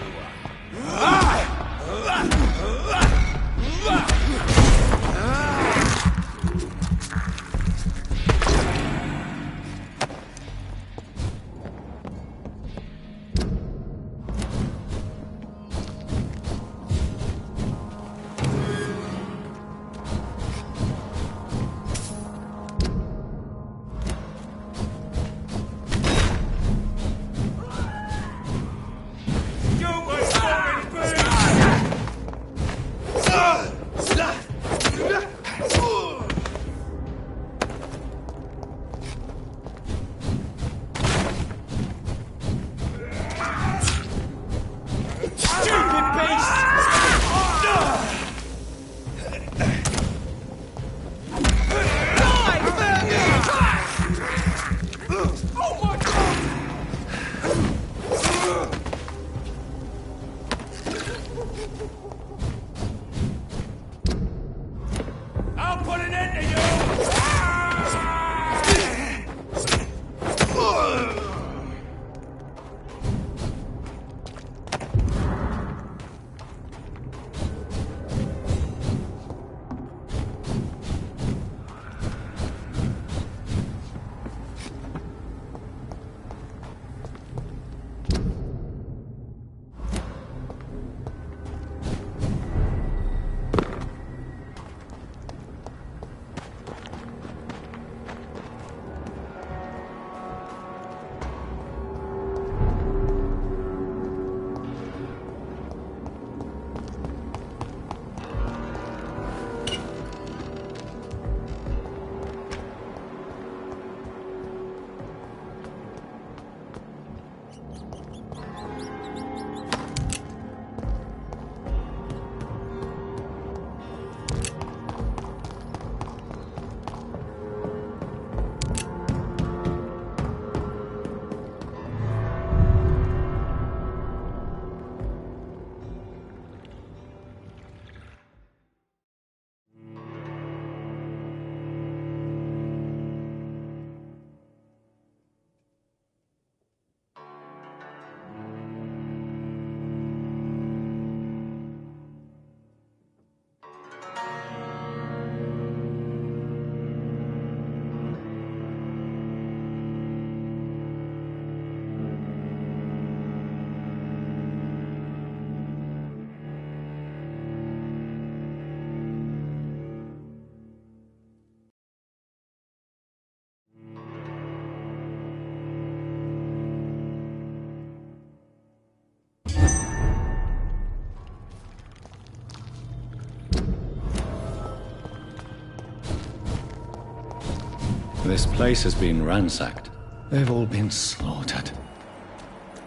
This place has been ransacked. They've all been slaughtered.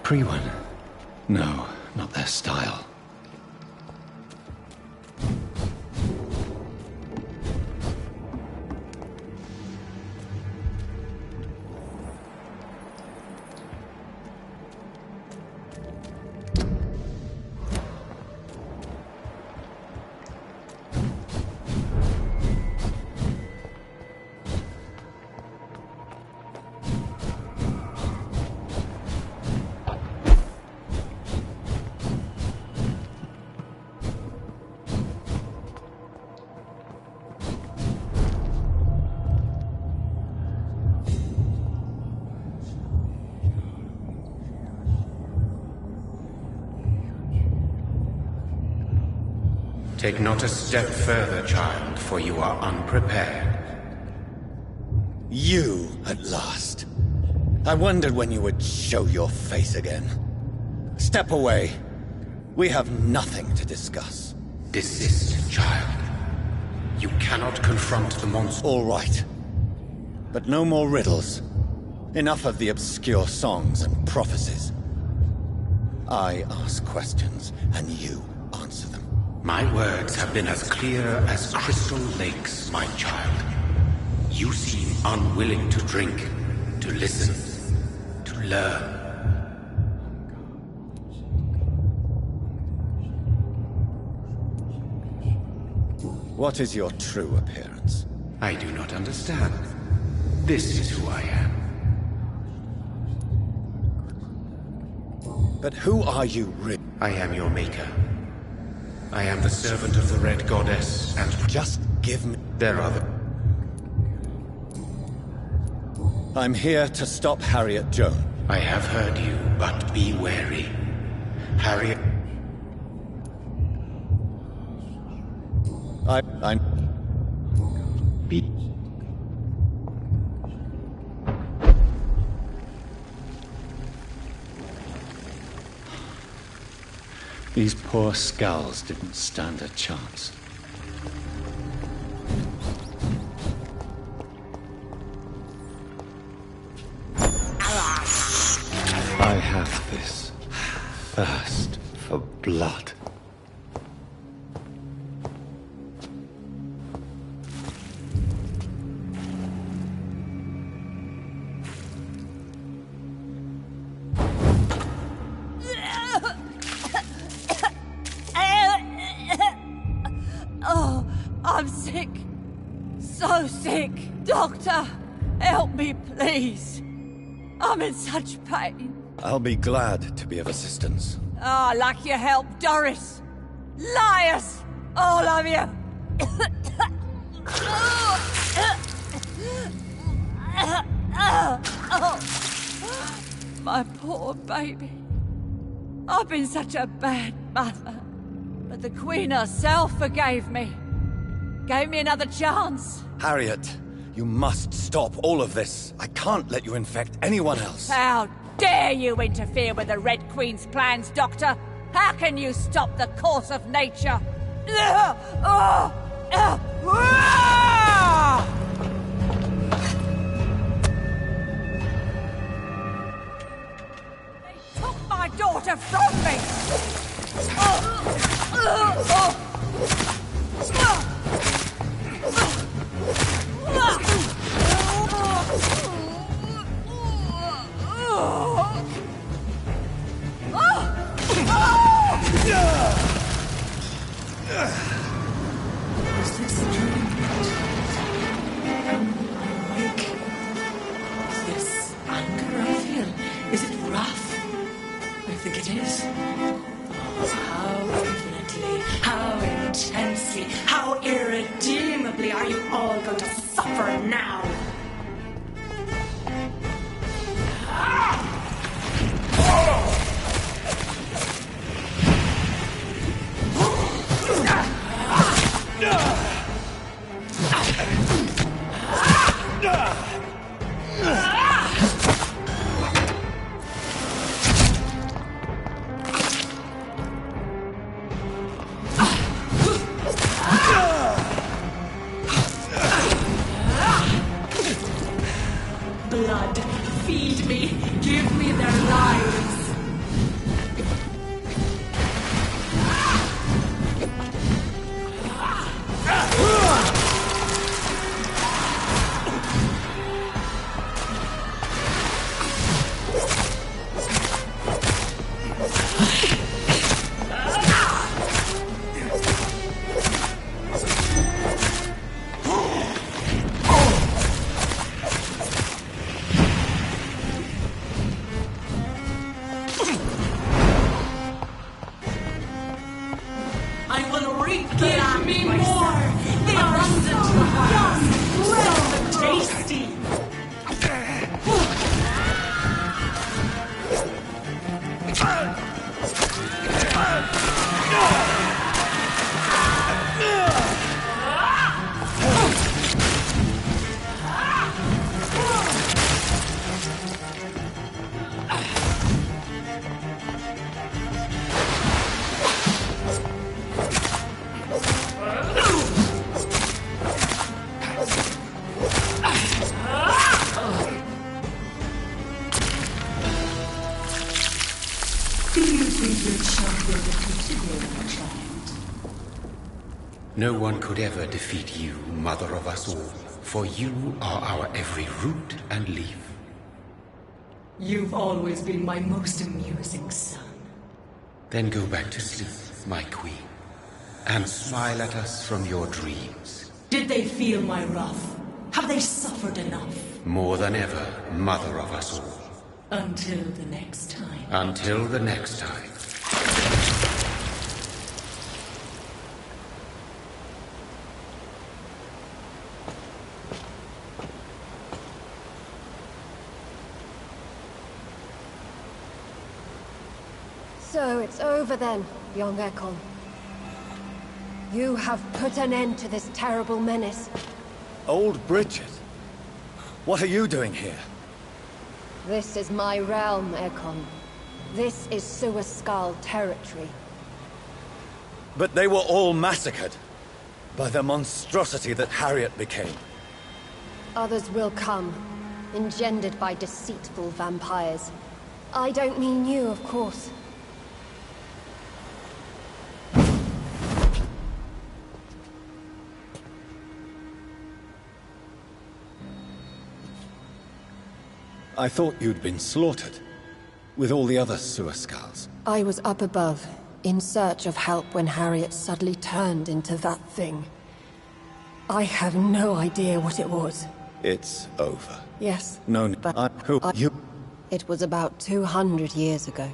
Pre-one? No, not their style. Take not a step further, child, for you are unprepared. You, at last. I wondered when you would show your face again. Step away. We have nothing to discuss. Desist, child. You cannot confront the monster. All right. But no more riddles. Enough of the obscure songs and prophecies. I ask questions, and you answer them. My words have been as clear as crystal lakes, my child. You seem unwilling to drink, to listen, to learn. What is your true appearance? I do not understand. This is who I am. But who are you I am your maker. I am the servant of the Red Goddess, and... Just give me... There are the... I'm here to stop Harriet Jones. I have heard you, but be wary. Harriet... I... Be... These poor skulls didn't stand a chance. I have this thirst for blood. Oh, I'm sick. So sick. Doctor, help me, please. I'm in such pain. I'll be glad to be of assistance. Ah, like your help, Doris. Liars! All of you! My poor baby. I've been such a bad mother. But the Queen herself forgave me. Gave me another chance. Harriet, you must stop all of this. I can't let you infect anyone else. How dare you interfere with the Red Queen's plans, Doctor? How can you stop the course of nature? They took my daughter from me! Is this weak? Is this anger I feel? Is it wrath? I think it is. How infinitely, how intensely, how irredeemably are you all going to suffer now? Give me more! The abundant, young, well, tasty! No one could ever defeat you, mother of us all, for you are our every root and leaf. You've always been my most amusing son. Then go back to sleep, my queen, and smile at us from your dreams. Did they feel my wrath? Have they suffered enough? More than ever, mother of us all. Until the next time. Until the next time. So it's over then, young Ekon. You have put an end to this terrible menace. Old Bridget? What are you doing here? This is my realm, Ekon. This is Suaskal territory. But they were all massacred by the monstrosity that Harriet became. Others will come, engendered by deceitful vampires. I don't mean you, of course. I thought you'd been slaughtered, with all the other Suaskals. I was up above, in search of help when Harriet suddenly turned into that thing. I have no idea what it was. It's over. Yes. No, but you... It was about 200 years ago.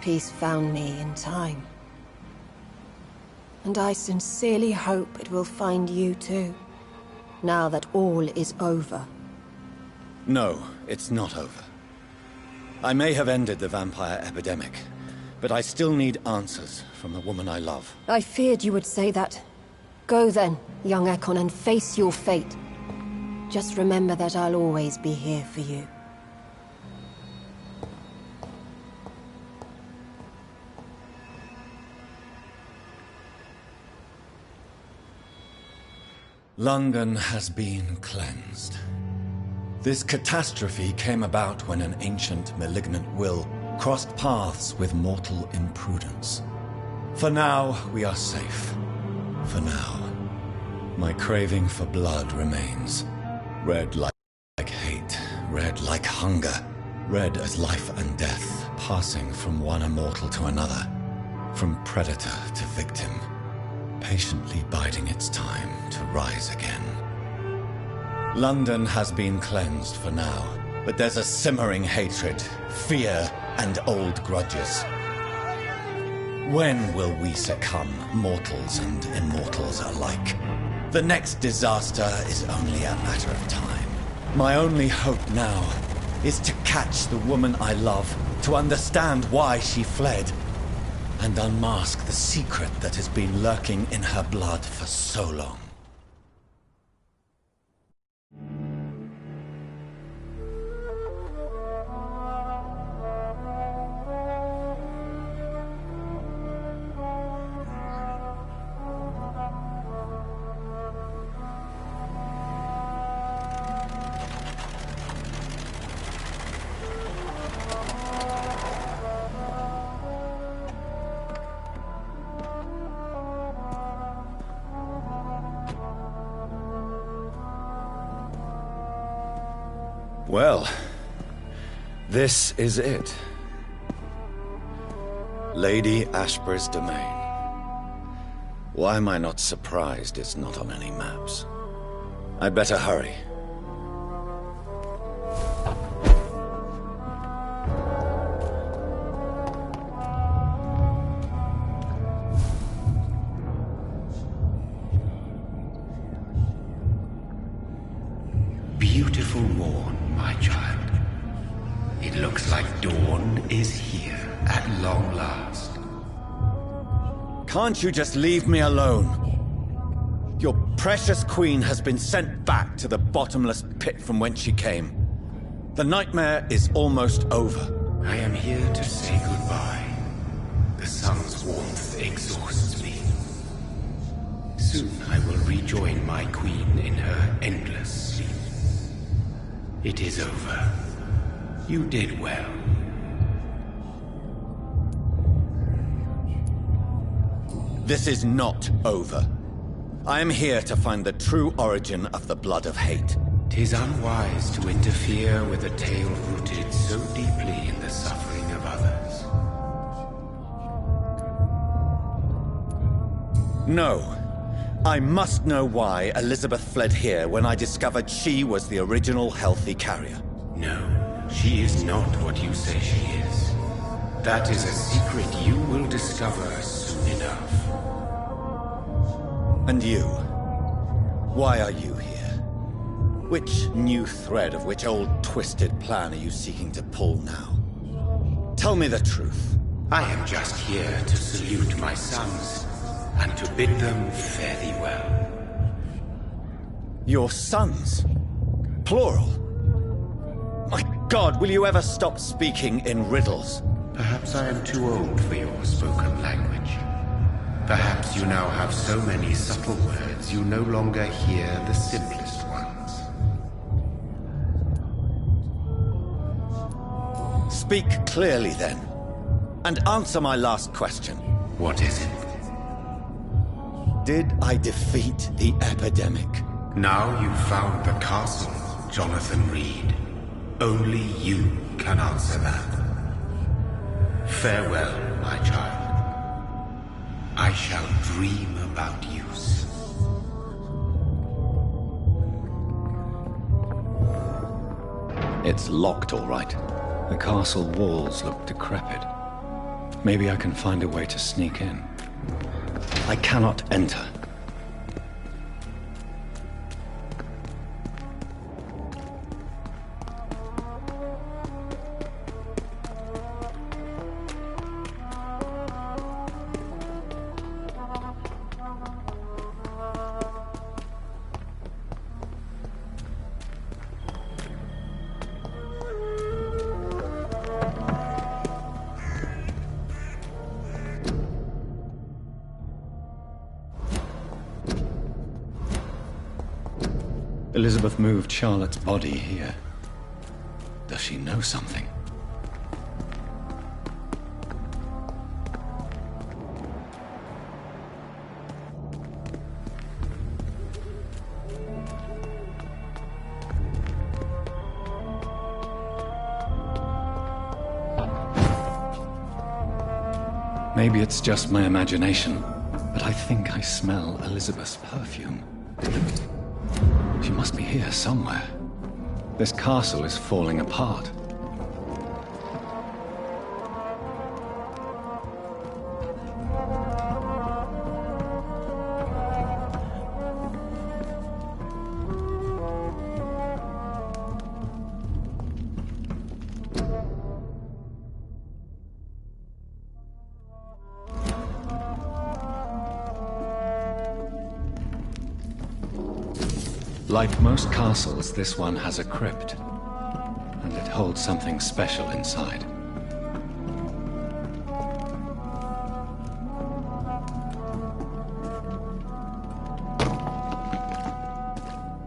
Peace found me in time. And I sincerely hope it will find you too, now that all is over. No, it's not over. I may have ended the vampire epidemic, but I still need answers from the woman I love. I feared you would say that. Go then, young Ekon, and face your fate. Just remember that I'll always be here for you. London has been cleansed. This catastrophe came about when an ancient, malignant will crossed paths with mortal imprudence. For now, we are safe. For now. My craving for blood remains. Red like hate, red like hunger, red as life and death, passing from one immortal to another, from predator to victim, patiently biding its time to rise again. London has been cleansed for now, but there's a simmering hatred, fear, and old grudges. When will we succumb, mortals and immortals alike? The next disaster is only a matter of time. My only hope now is to catch the woman I love, to understand why she fled, and unmask the secret that has been lurking in her blood for so long. Well, this is it. Lady Ashbur's domain. Why am I not surprised it's not on any maps? I'd better hurry. At long last. Can't you just leave me alone? Your precious queen has been sent back to the bottomless pit from whence she came. The nightmare is almost over. I am here to say goodbye. The sun's warmth exhausts me. Soon I will rejoin my queen in her endless sleep. It is over. You did well. This is not over. I am here to find the true origin of the blood of hate. 'Tis unwise to interfere with a tale rooted so deeply in the suffering of others. No. I must know why Elizabeth fled here when I discovered she was the original healthy carrier. No, she is not what you say she is. That is a secret you will discover soon enough. And you? Why are you here? Which new thread of which old twisted plan are you seeking to pull now? Tell me the truth. I am just here to salute my sons, and to bid them fare thee well. Your sons? Plural? My God, will you ever stop speaking in riddles? Perhaps I am too old for your spoken language. Perhaps you now have so many subtle words you no longer hear the simplest ones. Speak clearly then, and answer my last question. What is it? Did I defeat the epidemic? Now you've found the castle, Jonathan Reed. Only you can answer that. Farewell, my child. I shall dream about you soon. It's locked, all right. The castle walls look decrepit. Maybe I can find a way to sneak in. I cannot enter. Elizabeth moved Charlotte's body here. Does she know something? Maybe it's just my imagination, but I think I smell Elizabeth's perfume. She must be here somewhere. This castle is falling apart. Like most castles, this one has a crypt, and it holds something special inside.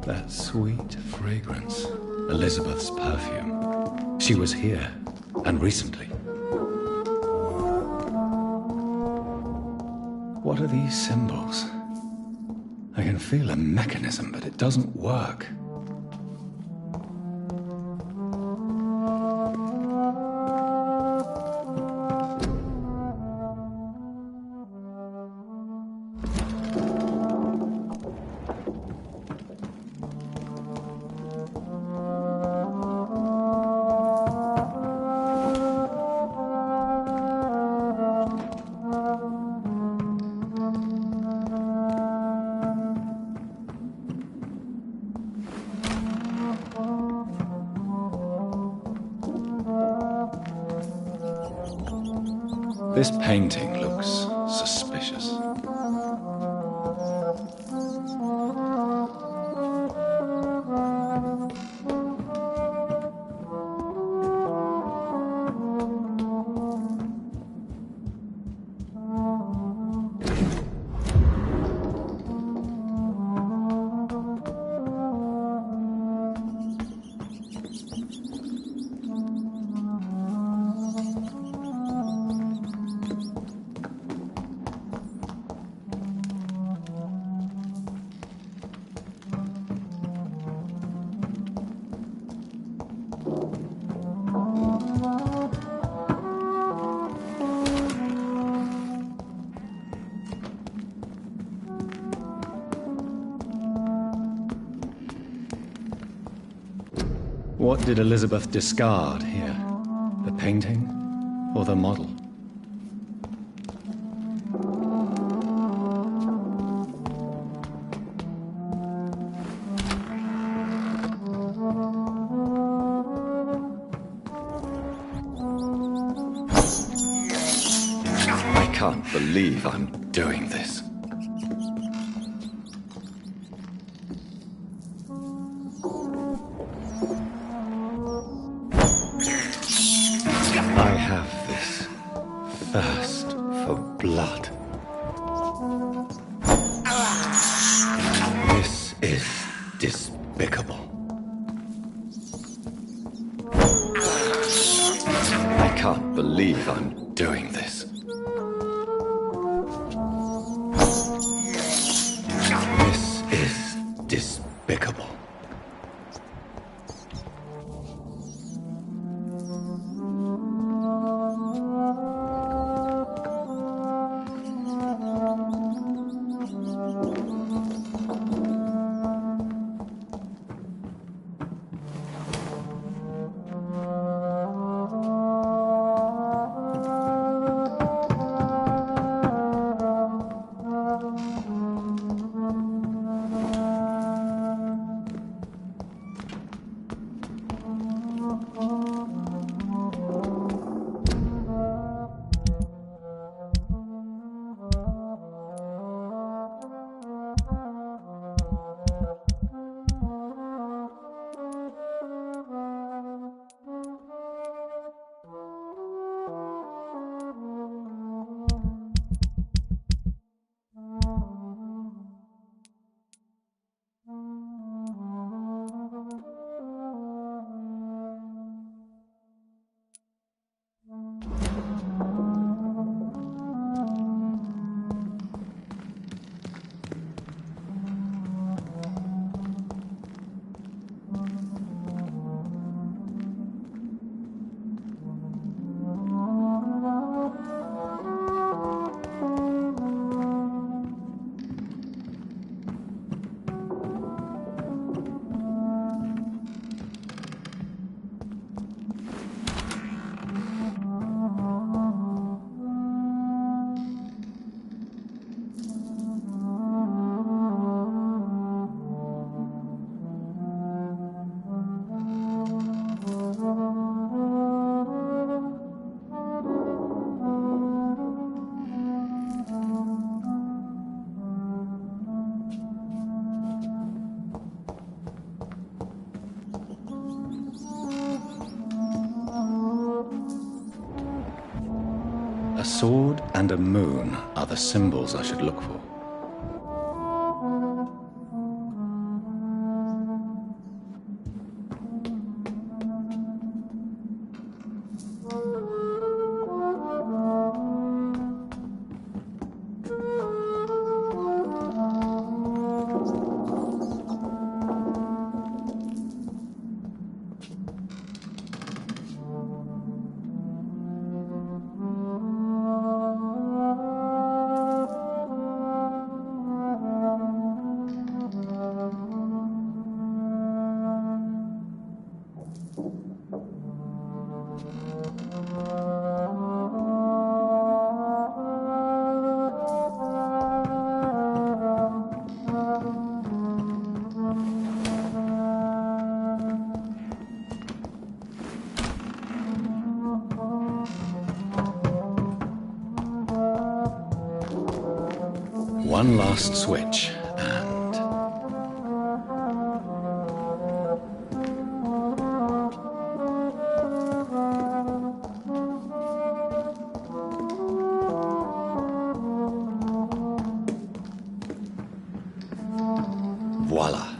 That sweet fragrance, Elizabeth's perfume. She was here, and recently. What are these symbols? I can feel a mechanism, but it doesn't work. This painting looks suspicious. What did Elizabeth discard here? The painting or the model? I can't believe I'm doing this. I have this thirst for blood. This is despicable. I can't believe I'm doing this. This is despicable. A sword and a moon are the symbols I should look for. One last switch, and... voila.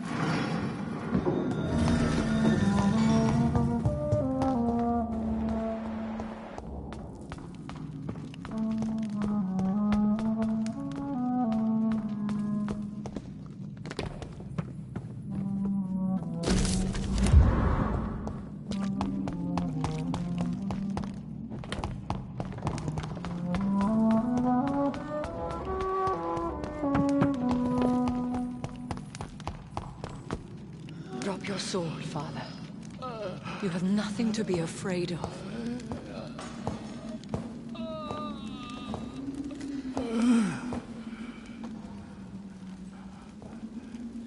Drop your sword, Father. You have nothing to be afraid of.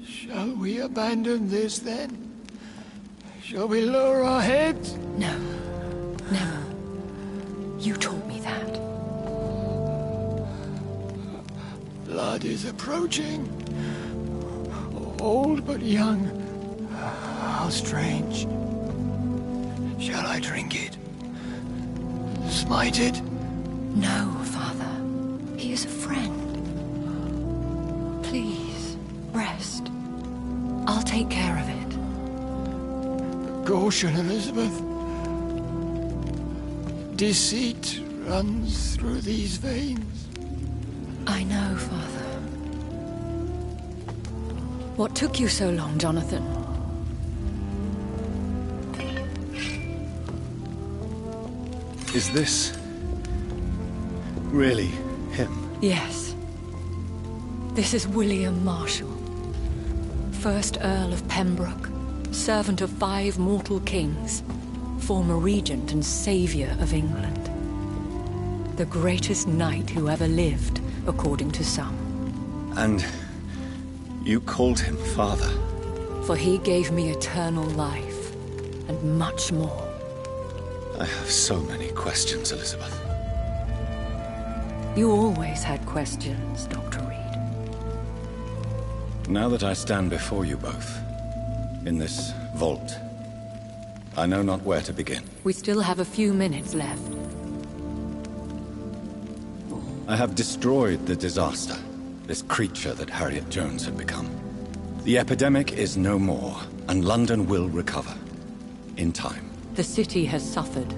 Shall we abandon this then? Shall we lower our heads? No. Never. You taught me that. Blood is approaching. Old but young. How strange. Shall I drink it? Smite it? No, Father. He is a friend. Please, rest. I'll take care of it. Caution, Elizabeth. Deceit runs through these veins. I know, Father. What took you so long, Jonathan? Is this... really him? Yes. This is William Marshall, 1st Earl of Pembroke, servant of 5 mortal kings, former regent and saviour of England. The greatest knight who ever lived, according to some. And you called him father? For he gave me eternal life, and much more. I have so many questions, Elizabeth. You always had questions, Dr. Reed. Now that I stand before you both, in this vault, I know not where to begin. We still have a few minutes left. I have destroyed the disaster, this creature that Harriet Jones had become. The epidemic is no more, and London will recover. In time. The city has suffered,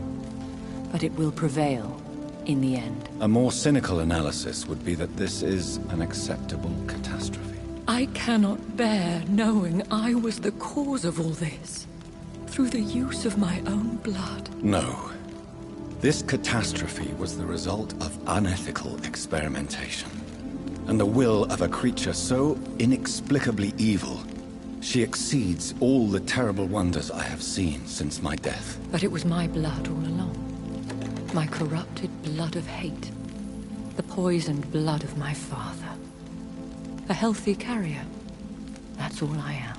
but it will prevail in the end. A more cynical analysis would be that this is an acceptable catastrophe. I cannot bear knowing I was the cause of all this, through the use of my own blood. No. This catastrophe was the result of unethical experimentation, and the will of a creature so inexplicably evil, she exceeds all the terrible wonders I have seen since my death. But it was my blood all along. My corrupted blood of hate. The poisoned blood of my father. A healthy carrier. That's all I am.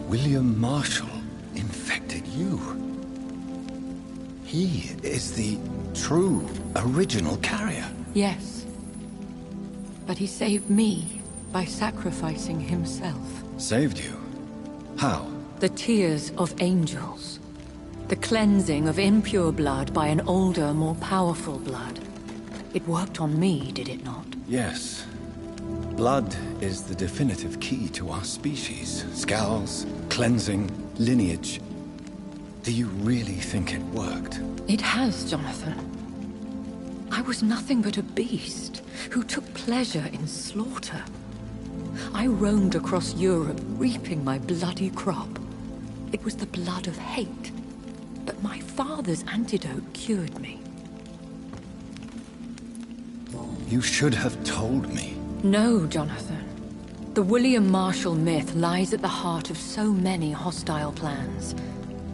William Marshall infected you. He is the true, original carrier. Yes. But he saved me by sacrificing himself. Saved you? How? The tears of angels. The cleansing of impure blood by an older, more powerful blood. It worked on me, did it not? Yes. Blood is the definitive key to our species. Scowls, cleansing, lineage. Do you really think it worked? It has, Jonathan. I was nothing but a beast who took pleasure in slaughter. I roamed across Europe, reaping my bloody crop. It was the blood of hate. But my father's antidote cured me. You should have told me. No, Jonathan. The William Marshall myth lies at the heart of so many hostile plans.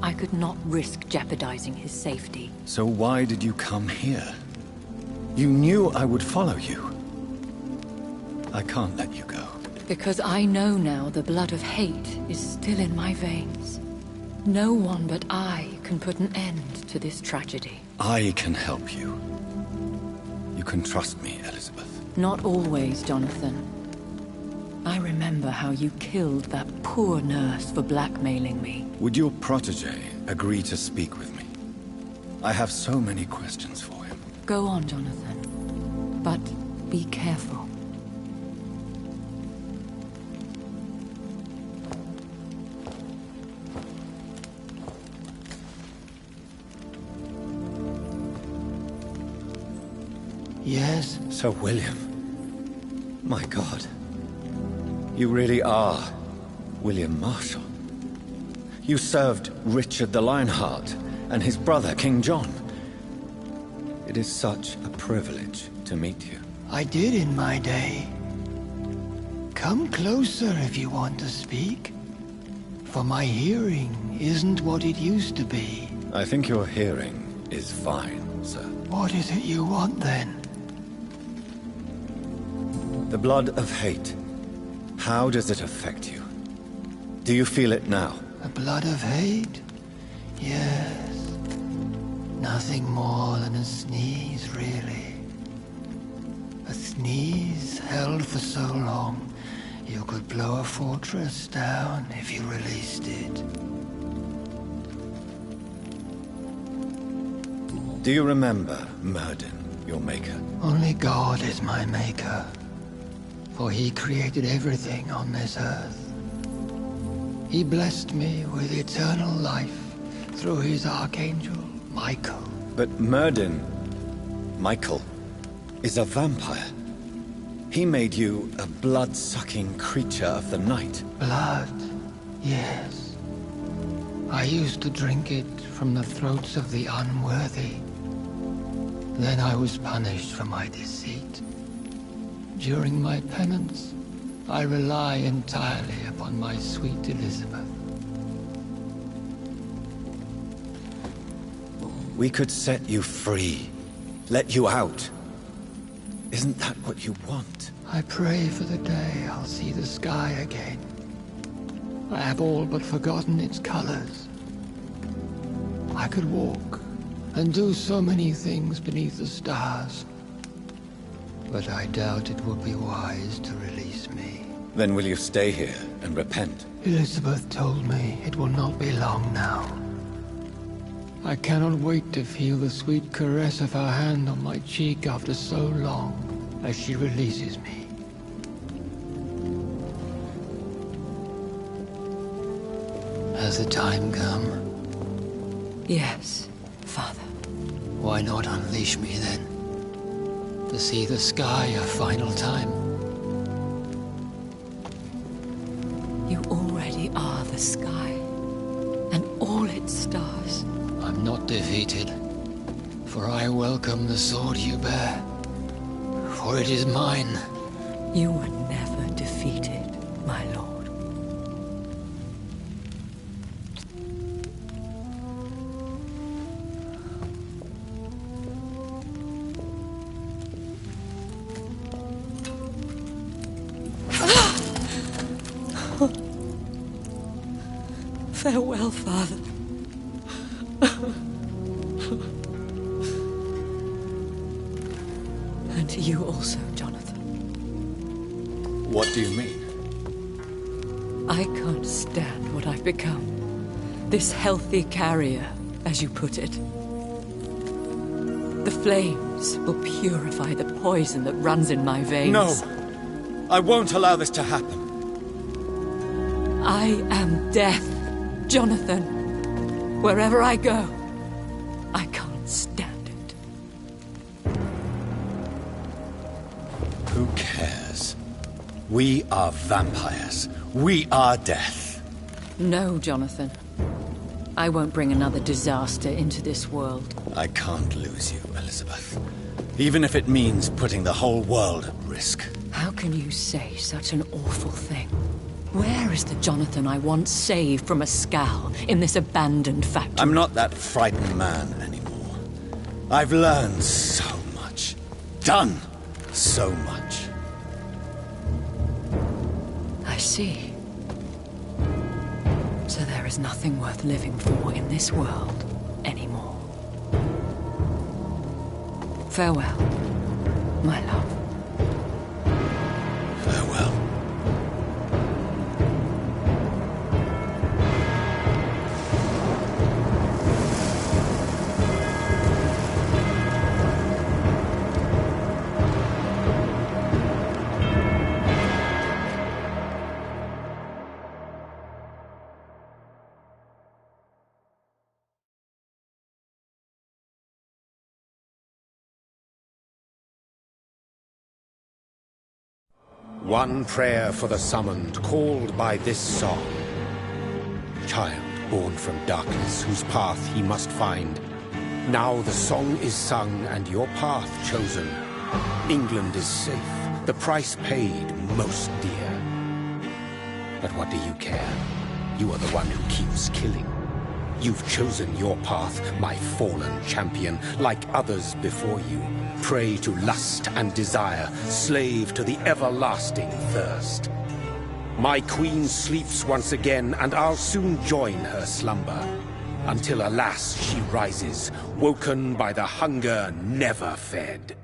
I could not risk jeopardizing his safety. So why did you come here? You knew I would follow you. I can't let you go. Because I know now the blood of hate is still in my veins. No one but I can put an end to this tragedy. I can help you. You can trust me, Elizabeth. Not always, Jonathan. I remember how you killed that poor nurse for blackmailing me. Would your protege agree to speak with me? I have so many questions for him. Go on, Jonathan. But be careful. Yes? Sir William. My God. You really are William Marshall. You served Richard the Lionheart and his brother, King John. It is such a privilege to meet you. I did in my day. Come closer if you want to speak. For my hearing isn't what it used to be. I think your hearing is fine, sir. What is it you want then? The blood of hate. How does it affect you? Do you feel it now? The blood of hate? Yes. Nothing more than a sneeze, really. A sneeze held for so long, you could blow a fortress down if you released it. Do you remember Myrddin, your maker? Only God is my maker. For he created everything on this earth. He blessed me with eternal life through his archangel, Michael. But Myrddin, Michael, is a vampire. He made you a blood-sucking creature of the night. Blood, yes. I used to drink it from the throats of the unworthy. Then I was punished for my deceit. During my penance, I rely entirely upon my sweet Elizabeth. We could set you free. Let you out. Isn't that what you want? I pray for the day I'll see the sky again. I have all but forgotten its colors. I could walk and do so many things beneath the stars. But I doubt it would be wise to release me. Then will you stay here and repent? Elizabeth told me it will not be long now. I cannot wait to feel the sweet caress of her hand on my cheek after so long, as she releases me. Has the time come? Yes, Father. Why not unleash me then? To see the sky a final time. You already are the sky, and all its stars. I'm not defeated, for I welcome the sword you bear, for it is mine. You were never defeated, my lord. Farewell, Father. And to you also, Jonathan. What do you mean? I can't stand what I've become. This healthy carrier, as you put it. The flames will purify the poison that runs in my veins. No! I won't allow this to happen. I am death, Jonathan. Wherever I go, I can't stand it. Who cares? We are vampires. We are death. No, Jonathan. I won't bring another disaster into this world. I can't lose you, Elizabeth. Even if it means putting the whole world at risk. How can you say such an awful thing? Where is the Jonathan I once saved from a scowl in this abandoned factory? I'm not that frightened man anymore. I've learned so much. Done so much. I see. So there is nothing worth living for in this world anymore. Farewell. my love. Farewell. One prayer for the summoned, called by this song. Child born from darkness, whose path he must find. Now the song is sung and your path chosen. England is safe, the price paid most dear. But what do you care? You are the one who keeps killing. You've chosen your path, my fallen champion, like others before you. Prey to lust and desire, slave to the everlasting thirst. My queen sleeps once again, and I'll soon join her slumber. Until, alas, she rises, woken by the hunger never fed.